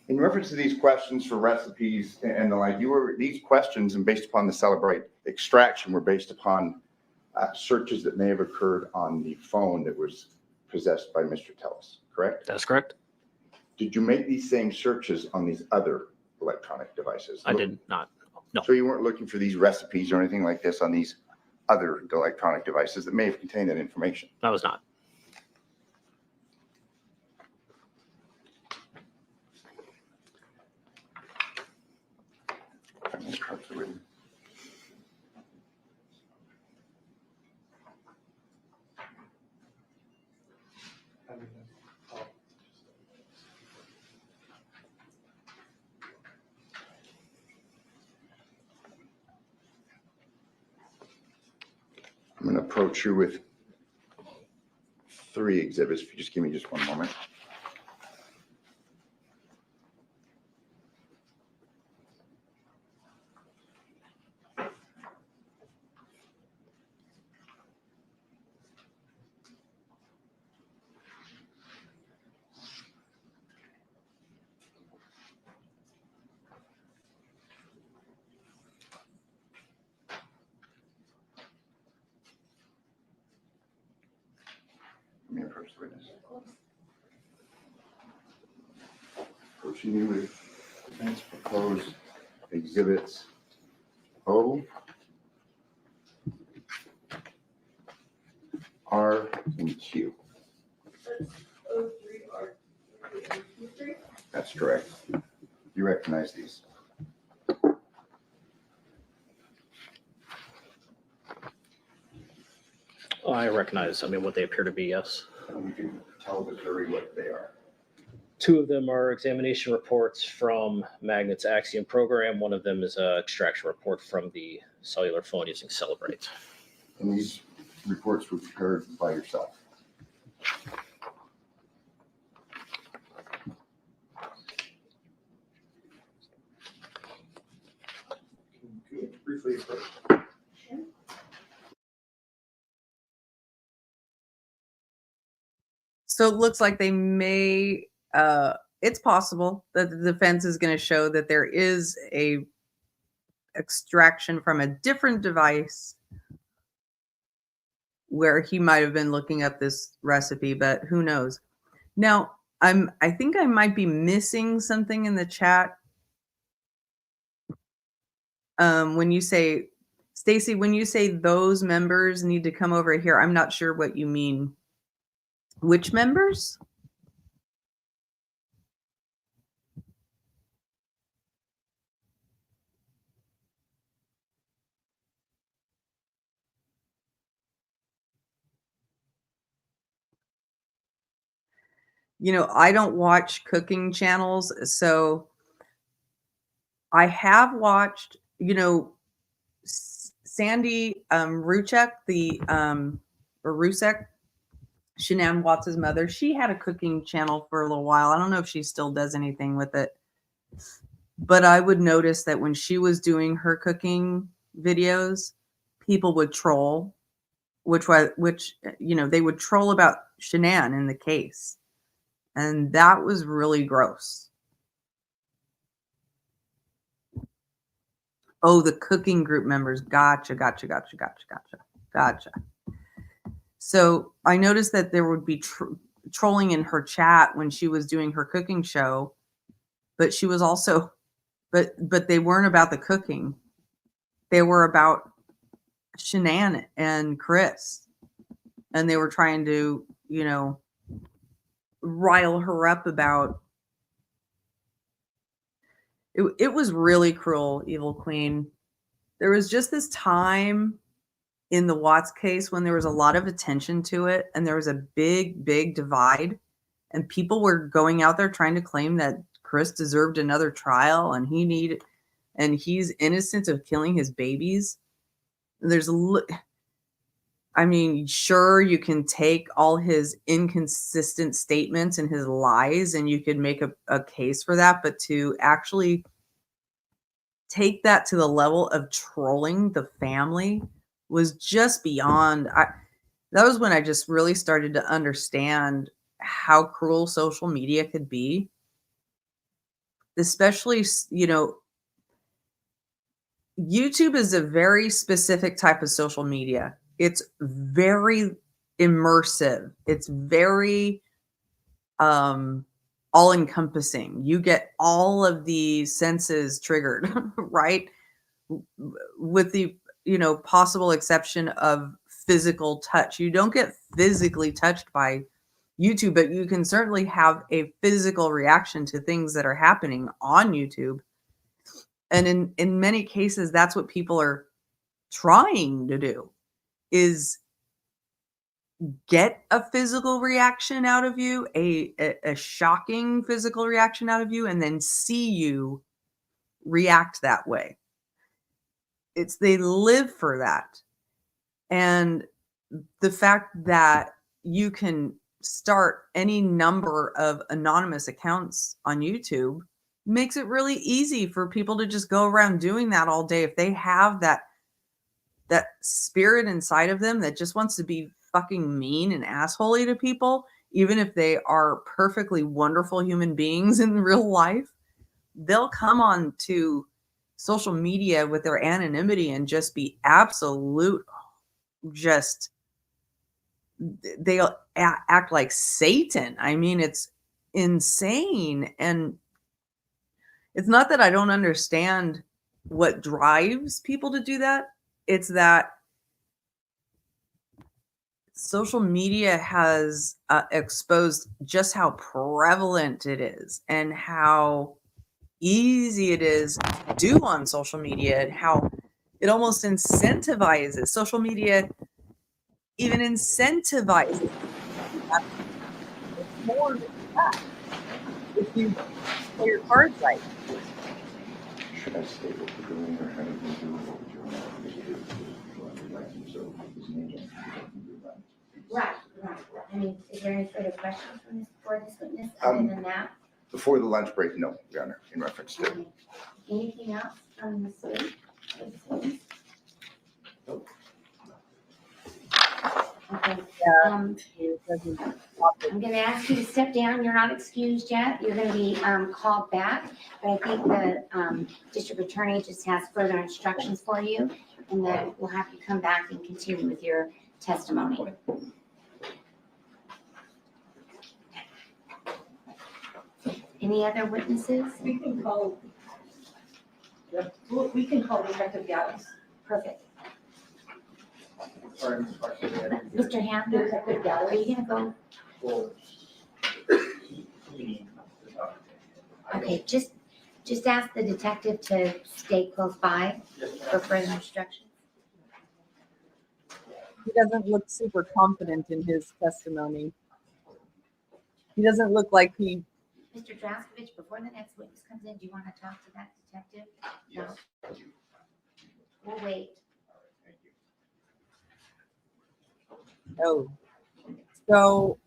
In reference to these questions for recipes and the like, these questions and based upon the Celebrite extraction were based upon searches that may have occurred on the phone that was possessed by Mr. Telles, correct? That's correct. Did you make these same searches on these other electronic devices? I did not. No. So you weren't looking for these recipes or anything like this on these other electronic devices that may have contained that information? I was not. I'm going to approach you with 3 exhibits. If you just give me just one moment. Let me approach the witness. Approaching you with defense proposed exhibits O, R, and Q. That's correct. You recognize these? I recognize, what they appear to be, yes. You can tell the jury what they are. 2 of them are examination reports from Magnet's Axiom program. One of them is an extraction report from the cellular phone using Celebrate. And these reports were prepared by yourself. Briefly approach. So it looks like they may, it's possible that the defense is going to show that there is a extraction from a different device where he might have been looking up this recipe, but who knows? Now, I think I might be missing something in the chat. When you say, Stacy, when you say those members need to come over here, I'm not sure what you mean. Which members? I don't watch cooking channels, so I have watched, Sandy Ruchek, or Rusek, Shanann Watts' mother. She had a cooking channel for a little while. I don't know if she still does anything with it, but I would notice that when she was doing her cooking videos, people would troll, which they would troll about Shanann in the case. And that was really gross. Oh, the cooking group members. Gotcha. So I noticed that there would be trolling in her chat when she was doing her cooking show, but she was also, but they weren't about the cooking. They were about Shanann and Chris. And they were trying to, rile her up about it was really cruel, Evil Queen. There was just this time in the Watts case when there was a lot of attention to it and there was a big divide and people were going out there trying to claim that Chris deserved another trial and he's innocent of killing his babies. Sure, you can take all his inconsistent statements and his lies and you could make a case for that, but to actually take that to the level of trolling the family was just beyond. That was when I just really started to understand how cruel social media could be. Especially, YouTube is a very specific type of social media. It's very immersive. It's very all-encompassing. You get all of the senses triggered, right? With the, possible exception of physical touch. You don't get physically touched by YouTube, but you can certainly have a physical reaction to things that are happening on YouTube. And in many cases, that's what people are trying to do, is get a physical reaction out of you, a shocking physical reaction out of you, and then see you react that way. They live for that. And the fact that you can start any number of anonymous accounts on YouTube makes it really easy for people to just go around doing that all day if they have that spirit inside of them that just wants to be fucking mean and assholey to people, even if they are perfectly wonderful human beings in real life. They'll come on to social media with their anonymity and just be absolute, just they'll act like Satan. I mean, it's insane. And it's not that I don't understand what drives people to do that. It's that social media has exposed just how prevalent it is and how easy it is to do on social media, and how it almost incentivizes social media, even incentivizes more than that if you play your cards right. Should I state what we're doing or how do we do what we're doing? Right. I mean, is there any further questions for this witness other than that? Before the lunch break, no, Your Honor, in reference to. Okay. Anything else from the state? Okay. I'm going to ask you to step down. You're not excused yet. You're going to be called back. But I think the district attorney just has further instructions for you, and then we'll have you come back and continue with your testimony. Any other witnesses? We can call. We can call Detective Gallows. Perfect. Sorry, Mr. Hamner, Detective Gallows. are you going to go? Okay, just ask the detective to stay close by for further instructions. He doesn't look super confident in his testimony. He doesn't look like he. Mr. Draskovich, before the next witness comes in, do you want to talk to that detective? No? We'll wait. Oh, so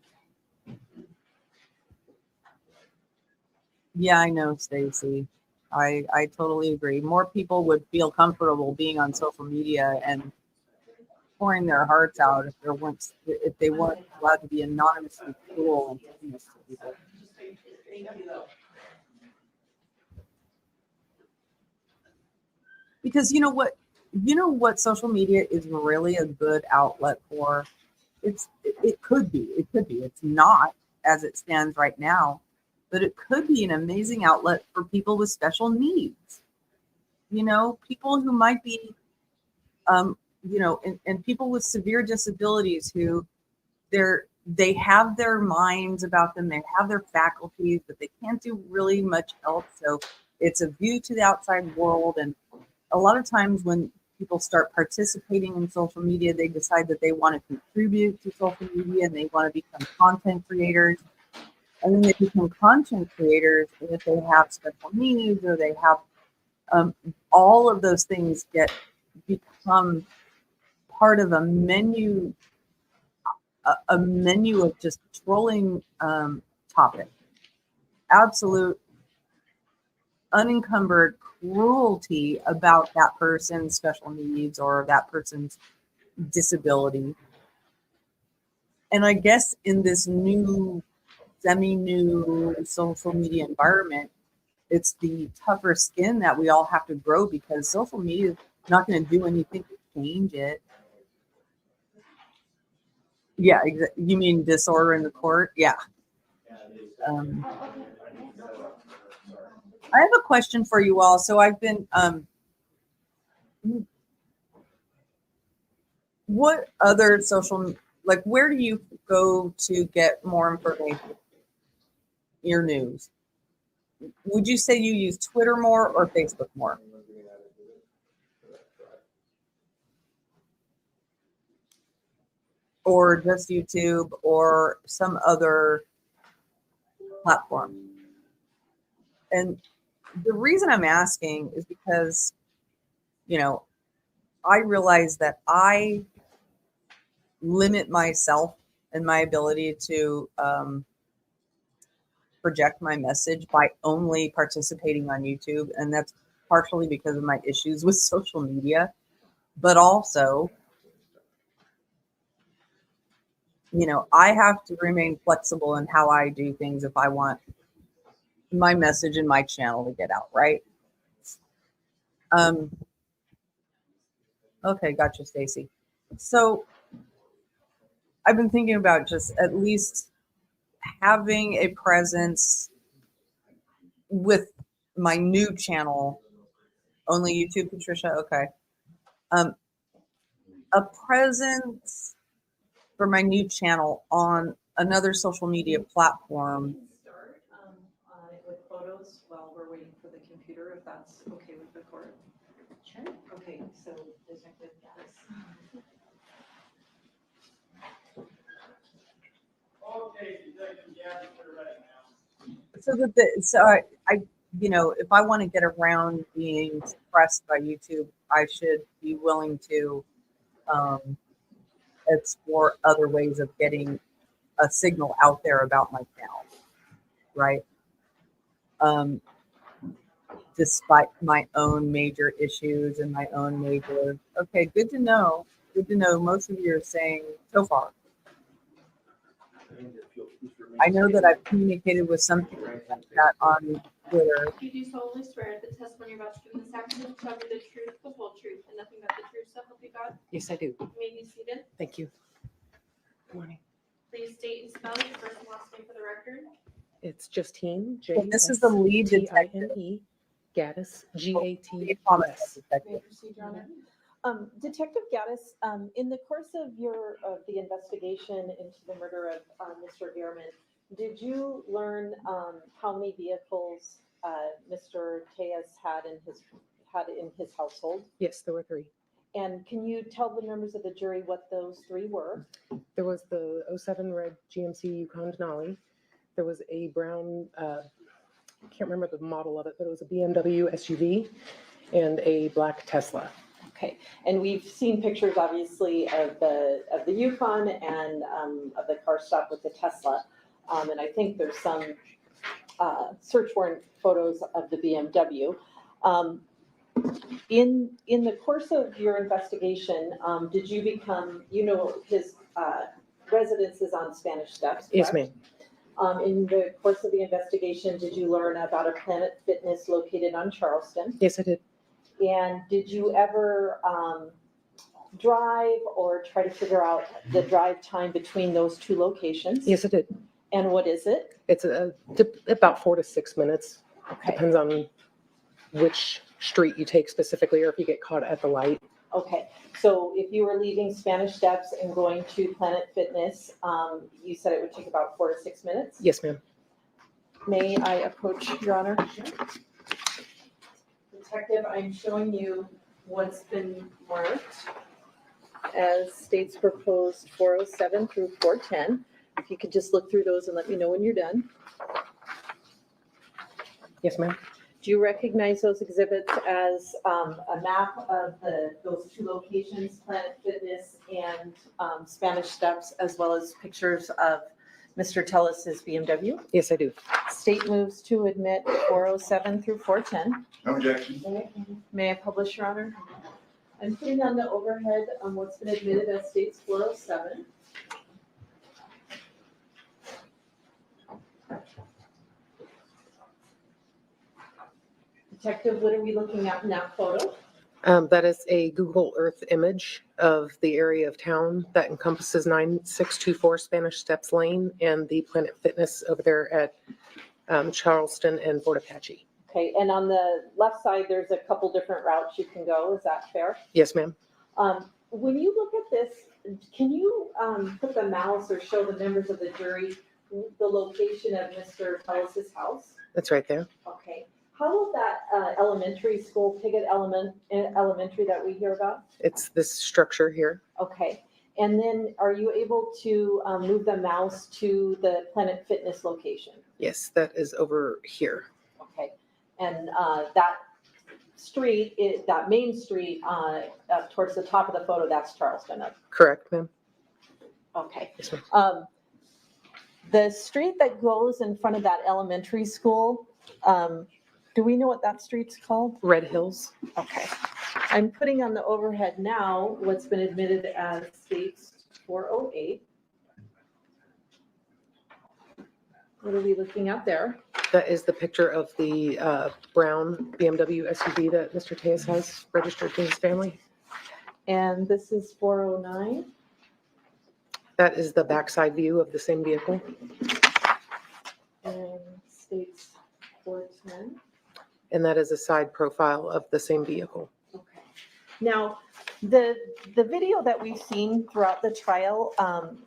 yeah, I know, Stacy. I totally agree. More people would feel comfortable being on social media and pouring their hearts out if they weren't allowed to be anonymously cruel and famous to people. Because you know what social media is really a good outlet for. It could be. It's not as it stands right now, but it could be an amazing outlet for people with special needs. You know, people who might be, and people with severe disabilities who they have their minds about them, they have their faculties, but they can't do really much else. So it's a view to the outside world. And a lot of times when people start participating in social media, they decide that they want to contribute to social media and they want to become content creators. And then they become content creators, and if they have special needs or they have all of those things become part of a menu of just trolling topic. Absolute unencumbered cruelty about that person's special needs or that person's disability. And I guess in this new, semi-new social media environment, it's the tougher skin that we all have to grow, because social media is not going to do anything to change it. Yeah, you mean disorder in the court? Yeah. I have a question for you all. So I've been, what other social, like, where do you go to get more information? Your news? Would you say you use Twitter more or Facebook more? Or just YouTube or some other platform? And the reason I'm asking is because, I realize that I limit myself and my ability to project my message by only participating on YouTube. And that's partially because of my issues with social media, but also, you know, I have to remain flexible in how I do things if I want my message and my channel to get out, right? Okay, gotcha, Stacy. So I've been thinking about just at least having a presence with my new channel, only YouTube, Patricia. Okay. A presence for my new channel on another social media platform. Start with photos while we're waiting for the computer, if that's okay with the court. Sure. Okay, so Detective Gaddis. Okay, Detective Gaddis, we're ready now. So that I, you know, if I want to get around being suppressed by YouTube, I should be willing to explore other ways of getting a signal out there about my channel, right? Despite my own major issues and my own major, okay, good to know. Good to know. Most of you are saying so far. I know that I've communicated with some people like that on Twitter. You do solemnly swear that the testimony you're about to give in this action shall be the truth, the whole truth, and nothing but the truth, so help you God? Yes, I do. You may be seated. Thank you. Good morning. Please state and spell your first and last name for the record. It's Justine, And this is the lead detective. J-S-T-I-N-E, Gaddis, G-A-T-S. May I proceed, Your Honor? Detective Gaddis, in the course of the investigation into the murder of Mr. Gehrman, did you learn how many vehicles Mr. Tejas had in his household? Yes, there were 3. And can you tell the members of the jury what those 3 were? There was the 07 red GMC Yukon Denali. There was a brown, I can't remember the model of it, but it was a BMW SUV and a black Tesla. Okay, and we've seen pictures, obviously, of the Yukon and of the car stop with the Tesla, and I think there's some search warrant photos of the BMW. In the course of your investigation, did you become, his residence is on Spanish Steps, correct? Yes, ma'am. In the course of the investigation, did you learn about a Planet Fitness located on Charleston? Yes, I did. And did you ever drive or try to figure out the drive time between those 2 locations? Yes, I did. And what is it? It's about 4 to 6 minutes. Okay. Depends on which street you take specifically or if you get caught at the light. Okay, so if you were leaving Spanish Steps and going to Planet Fitness, you said it would take about 4 to 6 minutes? Yes, ma'am. May I approach, Your Honor? Detective, I'm showing you what's been marked as states proposed 407 through 410. If you could just look through those and let me know when you're done. Yes, ma'am. Do you recognize those exhibits as a map of those 2 locations, Planet Fitness and Spanish Steps, as well as pictures of Mr. Telles's BMW? Yes, I do. State moves to admit 407 through 410. No objection. May I publish, Your Honor? I'm putting on the overhead on what's been admitted as states 407. Detective, what are we looking at in that photo? That is a Google Earth image of the area of town that encompasses 9624 Spanish Steps Lane and the Planet Fitness over there at Charleston and Fort Apache. Okay, and on the left side, there's a couple different routes you can go. Is that fair? Yes, ma'am. When you look at this, can you put the mouse or show the members of the jury the location of Mr. Telles's house? That's right there. Okay. How about that elementary school, Piggott Elementary that we hear about? It's this structure here. Okay. And then are you able to move the mouse to the Planet Fitness location? Yes, that is over here. Okay. And that street, that main street up towards the top of the photo, that's Charleston. Correct, ma'am. Okay. Yes, ma'am. The street that goes in front of that elementary school, do we know what that street's called? Red Hills. Okay. I'm putting on the overhead now what's been admitted as states 408. What are we looking at there? That is the picture of the brown BMW SUV that Mr. Tejas has registered to his family. And this is 409. That is the backside view of the same vehicle. And states 410. And that is a side profile of the same vehicle. Now, the video that we've seen throughout the trial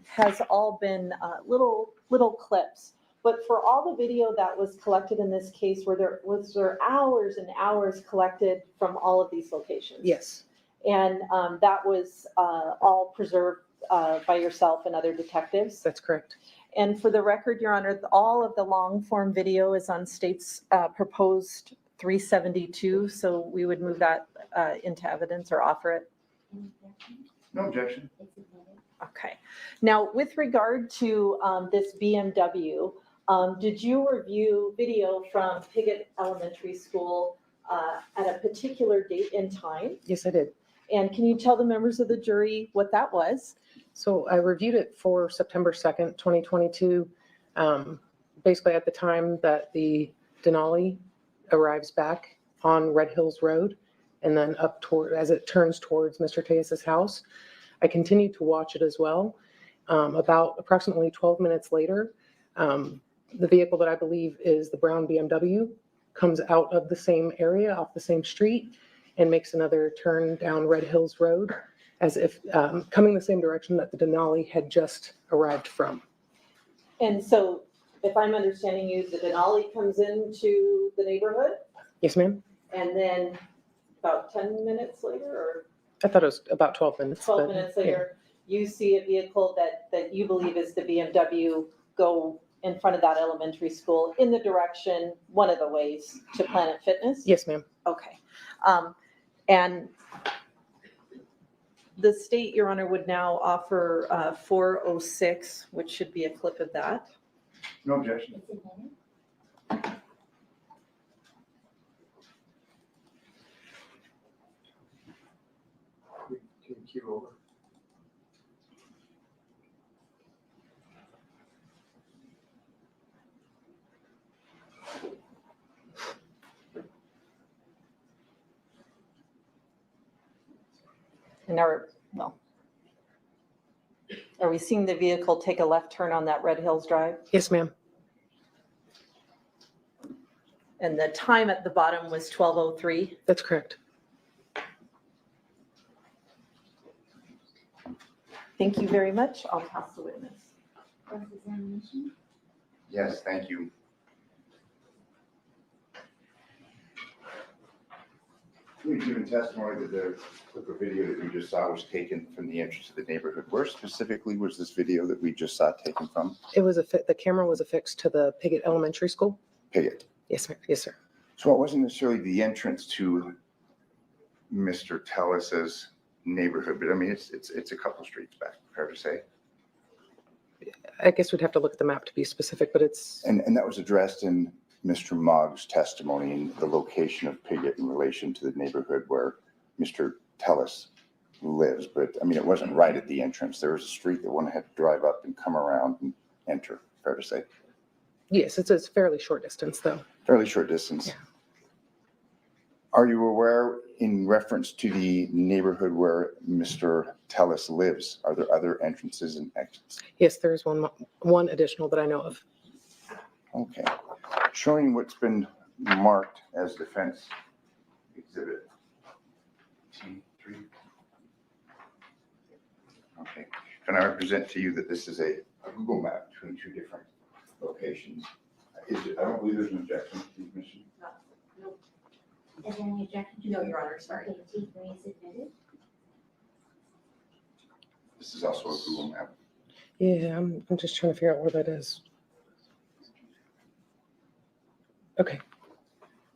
has all been little clips. But for all the video that was collected in this case, was there hours and hours collected from all of these locations? Yes. And that was all preserved by yourself and other detectives? That's correct. And for the record, Your Honor, all of the long form video is on state's proposed 372, so we would move that into evidence or offer it. No objection. Okay. Now, with regard to this BMW, did you review video from Piggott Elementary School at a particular date and time? Yes, I did. And can you tell the members of the jury what that was? So I reviewed it for September 2nd, 2022. Basically at the time that the Denali arrives back on Red Hills Road and then up toward, as it turns towards Mr. Tejas' house. I continued to watch it as well. About approximately 12 minutes later, the vehicle that I believe is the brown BMW comes out of the same area, off the same street, and makes another turn down Red Hills Road, as if coming the same direction that the Denali had just arrived from. And so, if I'm understanding you, the Denali comes into the neighborhood, Yes, ma'am? and then about 10 minutes later, or I thought it was about 12 minutes. 12 but, minutes yeah. later, you see a vehicle that you believe is the BMW go in front of that elementary school in the direction, one of the ways to Planet Fitness? Yes, ma'am. Okay. And the state, Your Honor, would now offer 406, which should be a clip of that. No objection. Can you cue over? And are we seeing the vehicle take a left turn on that Red Hills Drive? Yes, ma'am. And the time at the bottom was 12:03? That's correct. Thank you very much. I'll pass the witness. Cross-examination? Yes, thank you. We've given testimony that the clip of video that we just saw was taken from the entrance of the neighborhood. Where specifically was this video that we just saw taken from? It was the camera was affixed to the Piggott Elementary School. Piggott. Yes, ma'am. Yes, sir. So it wasn't necessarily the entrance to Mr. Tellis's neighborhood, but I mean, it's a couple streets back, fair to say. I guess we'd have to look at the map to be specific, but it's. And that was addressed in Mr. Mogg's testimony in the location of Piggott in relation to the neighborhood where Mr. Tellis lives. But I mean, it wasn't right at the entrance. There was a street that one had to drive up and come around and enter, fair to say. Yes, it's a fairly short distance though. Fairly short distance. Yeah. Are you aware, in reference to the neighborhood where Mr. Tellis lives, are there other entrances and exits? Yes, there is one additional that I know of. Okay. Showing what's been marked as defense exhibit T3. Okay. Can I represent to you that this is a Google map between two different locations? I don't believe there's an objection to the admission. Is there any objection? No, Your Honor, sorry. Okay, T3 is admitted. This is also a Google map. Yeah, I'm just trying to figure out where that is. Okay.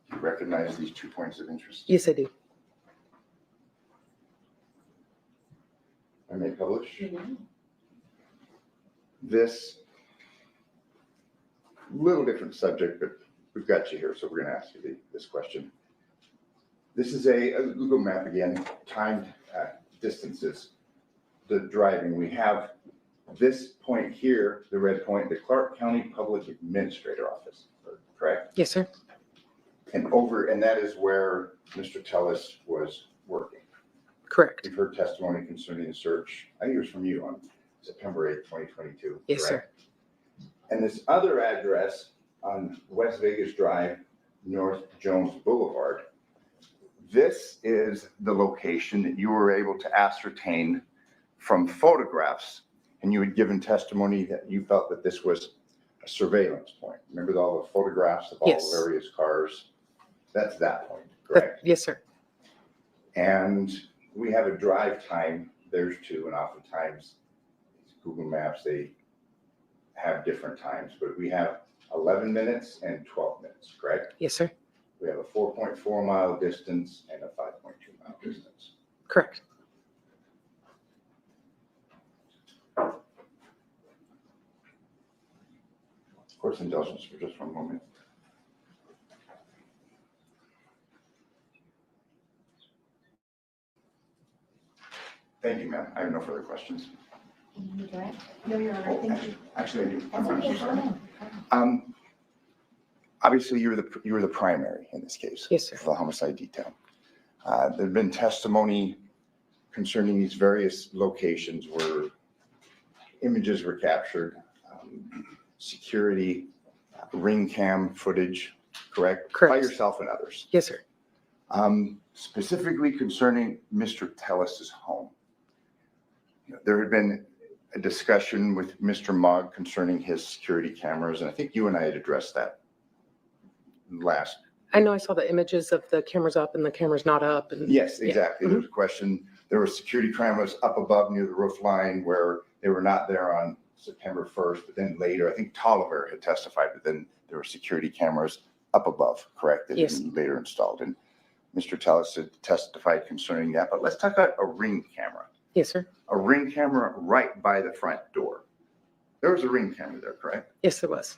Do you recognize these 2 points of interest? Yes, I do. I may publish. This little different subject, but we've got you here, so we're going to ask you this question. This is a Google map again, timed distances, the driving. We have this point here, the red point, the Clark County Public Administrator Office, correct? Yes, sir. And that is where Mr. Telles was working. Correct. We've heard testimony concerning the search. I think it was from you on September 8th, 2022. Yes, correct? And this other address on West Vegas Drive, North Jones Boulevard, this is the location that you were able to ascertain from photographs, and you had given testimony that you felt that this was a surveillance point. Remember all the photographs of all Yes. the various cars? That's that point, correct? Yes, sir. And we have a drive time, there's two, and oftentimes Google Maps, they have different times, but we have 11 minutes and 12 minutes, correct? Yes, sir. We have a 4.4 mile distance and a 5.2 mile distance. Correct. Of course, indulgence for just one moment. Thank you, ma'am. I have no further questions. No, Your Honor, thank you. Actually, I do. That's I'm okay, sorry. go ahead. Obviously, you were the primary in this case. Yes, sir. For the homicide detail. There'd been testimony concerning these various locations where images were captured, security, ring cam footage, correct? Correct. By yourself and others. Yes, sir. Specifically concerning Mr. Telles's home. There had been a discussion with Mr. Mogg concerning his security cameras, and I think you and I had addressed that last. I know I saw the images of the cameras up and the cameras not up. And Yes, yeah. exactly. There was a question. There were security cameras up above near the roof line where they were not there on September 1st, but then later, I think Tolliver had testified, but then there were security cameras up above, correct? That had Yes. been later installed. And Mr. Telles had testified concerning that, but let's talk about a ring camera. Yes, sir. A ring camera right by the front door. There was a ring camera there, correct? Yes, there was.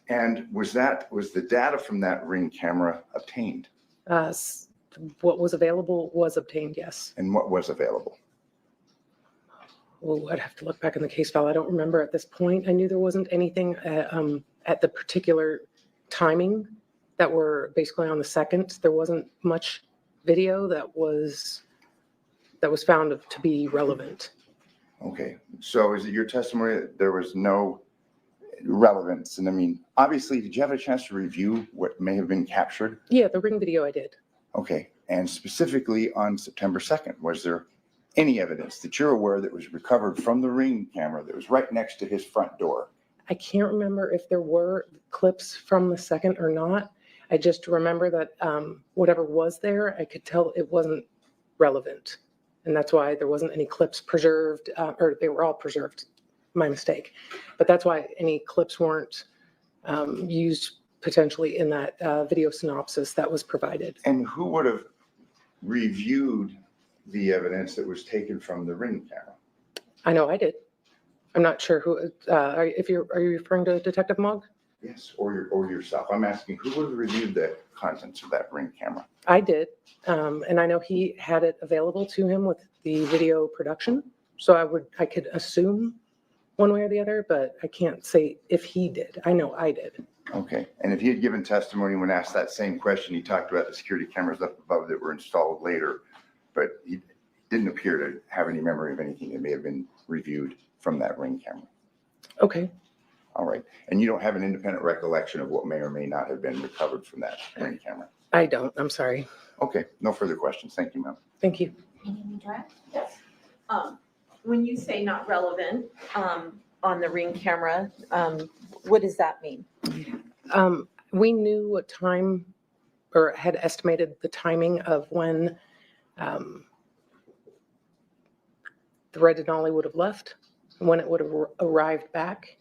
And was the data from that ring camera obtained? What was available was obtained, yes. And what was available? Oh, I'd have to look back in the case file. I don't remember at this point. I knew there wasn't anything at the particular timing that were basically on the second. There wasn't much video that was found to be relevant. Okay, so is it your testimony that there was no relevance? And I mean, obviously, did you have a chance to review what may have been captured? Yeah, the ring video I did. Okay, and specifically on September 2nd, was there any evidence that you're aware that was recovered from the ring camera that was right next to his front door? I can't remember if there were clips from the second or not. I just remember that whatever was there, I could tell it wasn't relevant. And that's why there wasn't any clips preserved, or they were all preserved, my mistake. But that's why any clips weren't used potentially in that video synopsis that was provided. And who would have reviewed the evidence that was taken from the ring camera? I know I did. I'm not sure who, are you referring to Detective Mogg? Yes, or yourself. I'm asking who would have reviewed the contents of that ring camera? I did. And I know he had it available to him with the video production. So I could assume one way or the other, but I can't say if he did. I know I did. Okay, and if he had given testimony when asked that same question, he talked about the security cameras up above that were installed later, but he didn't appear to have any memory of anything that may have been reviewed from that ring camera. Okay. All right, and you don't have an independent recollection of what may or may not have been recovered from that ring camera? I don't. I'm sorry. Okay, no further questions. Thank you, ma'am. Thank you. Yes. When you say not relevant on the ring camera, what does that mean? We knew what time, or had estimated the timing of when the red Denali would have left, when it would have arrived back.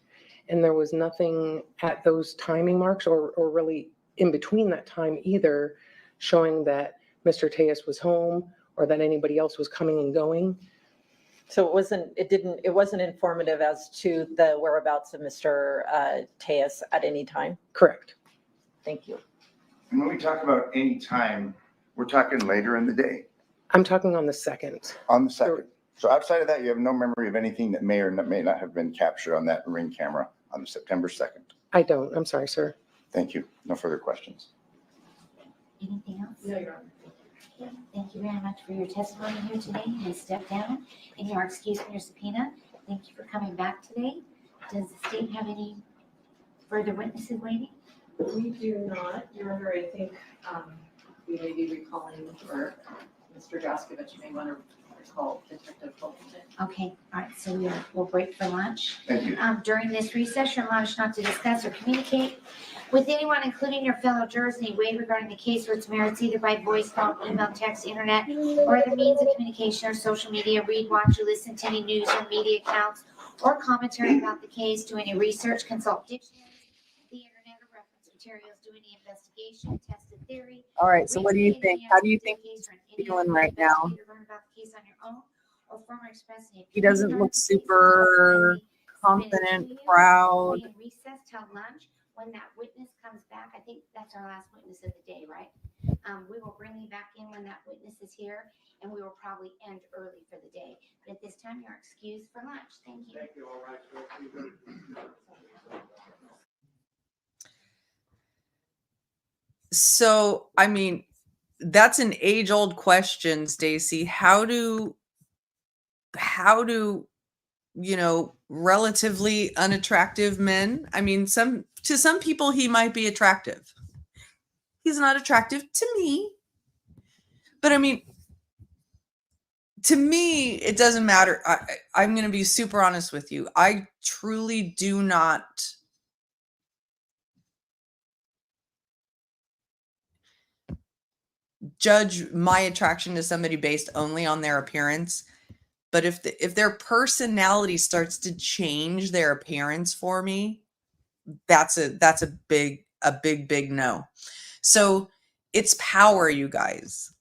And there was nothing at those timing marks or really in between that time either showing that Mr. Tejas was home or that anybody else was coming and going. So it wasn't informative as to the whereabouts of Mr. Tejas at any time? Correct. Thank you. And when we talk about any time, we're talking later in the day, I'm talking on the 2nd. on the second. So outside of that, you have no memory of anything that may or may not have been captured on that Ring camera on the September 2nd. I don't. I'm sorry, sir. Thank you. No further questions. Anything else? No, Your Honor. Okay, thank you very much for your testimony here today. You step down and you are excused from your subpoena. Thank you for coming back today. Does the state have any further witnesses waiting? We do not, Your Honor. I think we may be recalling, or Mr. Jaskovich may want to recall Detective Fulton. Okay, all right, so we'll break for lunch. Thank you. During this recess, you're admonished not to discuss or communicate with anyone, including your fellow jurors, in any way regarding the case or its merits, either by voice, phone, email, text, internet, or other means of communication or social media. Read, watch, or listen to any news or media accounts or commentary about the case. Do any research, consult dictionaries, the internet, or reference materials. Do any investigation, test a theory. All right. So what do you think? How do you think he's feeling right now? Learn about the case on your own or form or express any He opinion doesn't regarding look the case. super confident, proud. We in recess till lunch. When that witness comes back, I think that's our last witness of the day, right? We will bring you back in when that witness is here, and we will probably end early for the day. But at this time, you're excused for lunch. Thank you. Thank you. All right. So, I mean, that's an age-old question, Stacy. How do relatively unattractive men? I mean, to some people he might be attractive. He's not attractive to me. But I mean, to me, it doesn't matter. I'm going to be super honest with you. I truly do not judge my attraction to somebody based only on their appearance. But if their personality starts to change their appearance for me, that's a big no. So it's power, you guys.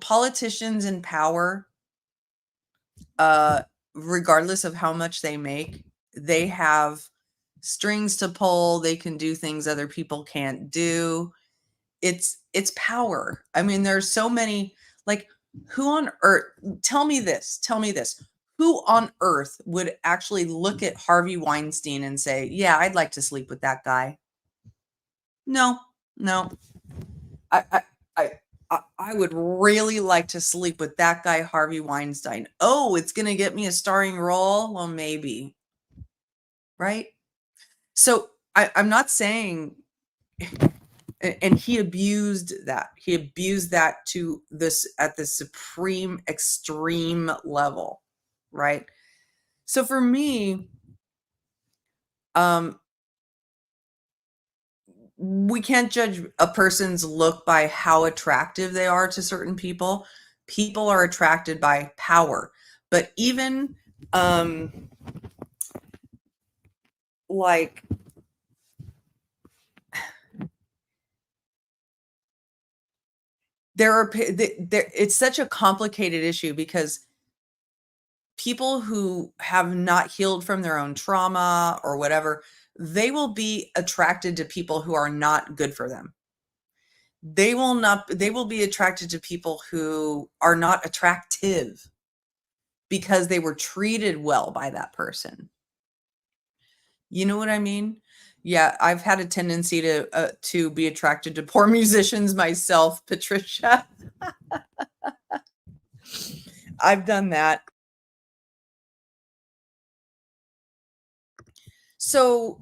Politicians in power, regardless of how much they make, they have strings to pull. They can do things other people can't do. It's power. I mean, there's so many, like, who on earth, tell me this, who on earth would actually look at Harvey Weinstein and say, yeah, I'd like to sleep with that guy? No. I would really like to sleep with that guy, Harvey Weinstein. Oh, it's going to get me a starring role? Well, maybe. Right? So I'm not saying, and he abused that. He abused that to this at the supreme extreme level. Right? So for me, we can't judge a person's look by how attractive they are to certain people. People are attracted by power. But even like it's such a complicated issue because people who have not healed from their own trauma or whatever, they will be attracted to people who are not good for them. They will be attracted to people who are not attractive because they were treated well by that person. You know what I mean? Yeah, I've had a tendency to be attracted to poor musicians myself, Patricia. I've done that. So,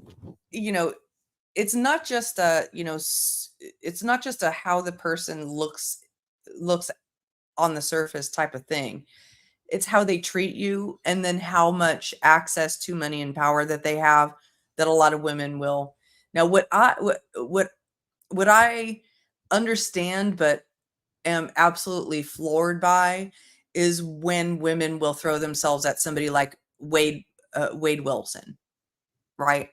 it's not just it's not just a how the person looks on the surface type of thing. It's how they treat you, and then how much access to money and power that they have, that a lot of women will. Now, what I understand but am absolutely floored by is when women will throw themselves at somebody like Wade Wilson, right?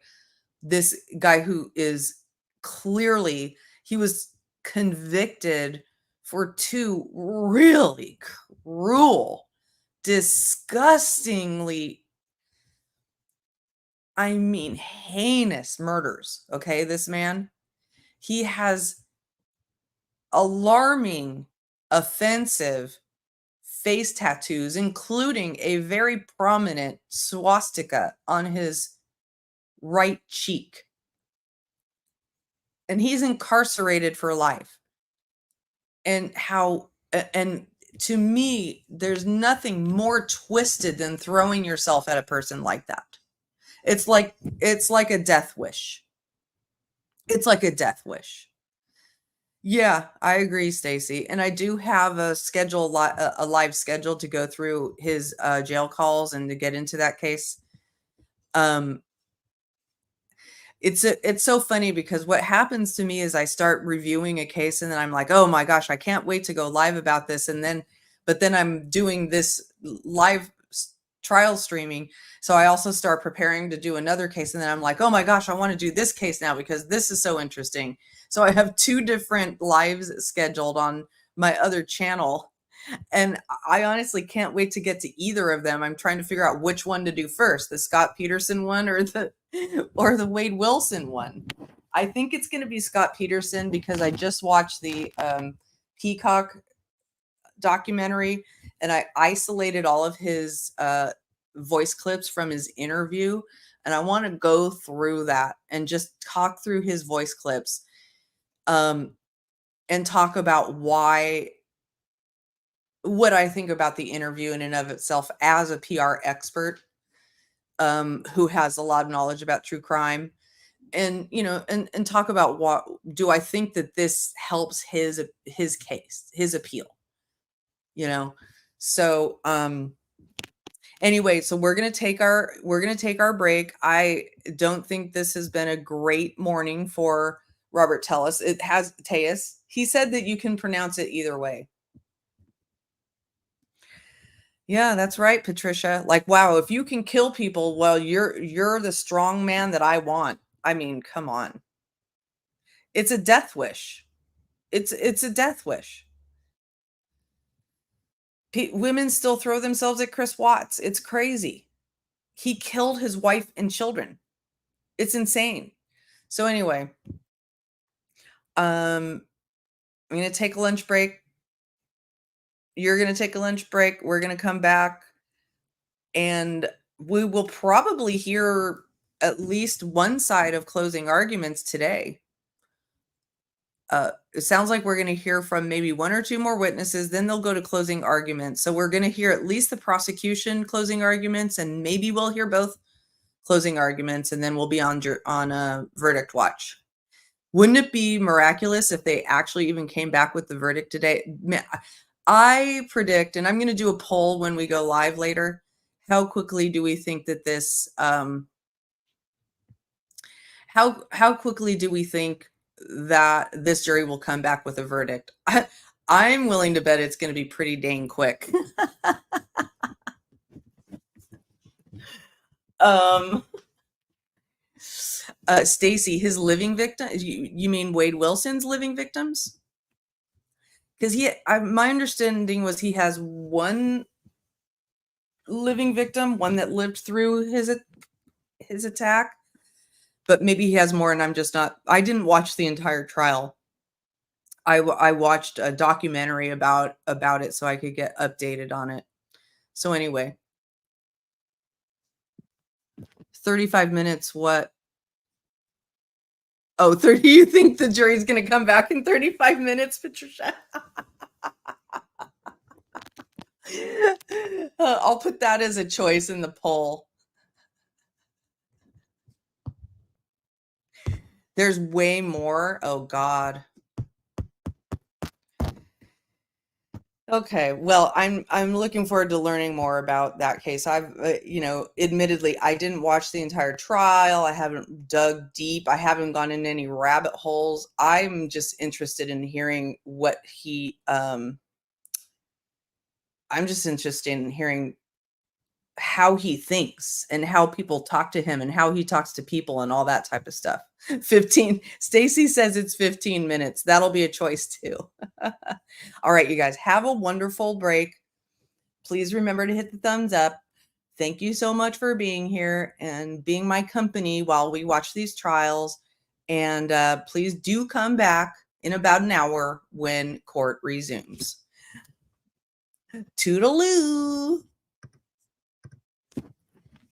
This guy who is clearly, he was convicted for 2 really cruel disgustingly, I mean, heinous murders. Okay, this man, he has alarming, offensive face tattoos, including a very prominent swastika on his right cheek. And he's incarcerated for life. And to me, there's nothing more twisted than throwing yourself at a person like that. It's like a death wish. It's like a death wish. Yeah, I agree, Stacy. And I do have a live schedule to go through his jail calls and to get into that case. It's so funny because what happens to me is I start reviewing a case and then I'm like, oh my gosh, I can't wait to go live about this. But then I'm doing this live trial streaming. So I also start preparing to do another case. And then I'm like, oh my gosh, I want to do this case now because this is so interesting. So I have 2 different lives scheduled on my other channel. And I honestly can't wait to get to either of them. I'm trying to figure out which one to do first, the Scott Peterson one or the Wade Wilson one. I think it's going to be Scott Peterson because I just watched the Peacock documentary and I isolated all of his voice clips from his interview. And I want to go through that and just talk through his voice clips and talk about what I think about the interview in and of itself as a PR expert who has a lot of knowledge about true crime. And, and talk about what do I think that this helps his case, his appeal, So, anyway, so we're going to take our break. I don't think this has been a great morning for Robert Telles. It has Tejas. He said that you can pronounce it either way. Yeah, that's right, Patricia. Like, wow, if you can kill people, well, you're the strong man that I want. I mean, come on. It's a death wish. It's a death wish. Women still throw themselves at Chris Watts. It's crazy. He killed his wife and children. It's insane. So anyway, I'm going to take a lunch break. You're going to take a lunch break. We're going to come back and we will probably hear at least one side of closing arguments today. It sounds like we're going to hear from maybe 1 or 2 more witnesses, then they'll go to closing arguments. So we're going to hear at least the prosecution closing arguments, and maybe we'll hear both closing arguments, and then we'll be on a verdict watch. Wouldn't it be miraculous if they actually even came back with the verdict today? I predict, and I'm going to do a poll when we go live later, how quickly do we think that this, how quickly do we think that this jury will come back with a verdict? I'm willing to bet it's going to be pretty dang quick. Stacy, his living victim, you mean Wade Wilson's living victims? Because my understanding was he has one living victim, one that lived through his attack, but maybe he has more and I'm just not, I didn't watch the entire trial. I watched a documentary about it so I could get updated on it. So anyway, 35 minutes, what? Oh, 30, you think the jury's going to come back in 35 minutes, Patricia? I'll put that as a choice in the poll. There's way more. Oh, God. Okay, well, I'm looking forward to learning more about that case. I've, admittedly, I didn't watch the entire trial. I haven't dug deep. I haven't gone in any rabbit holes. I'm just interested in hearing what I'm just interested in hearing how he thinks and how people talk to him and how he talks to people and all that type of stuff. 15. Stacy says it's 15 minutes. That'll be a choice too. All right, you guys have a wonderful break. please remember to hit the thumbs up. Thank you so much for being here and being my company while we watch these trials. And please do come back in about an hour when court resumes. Toodaloo.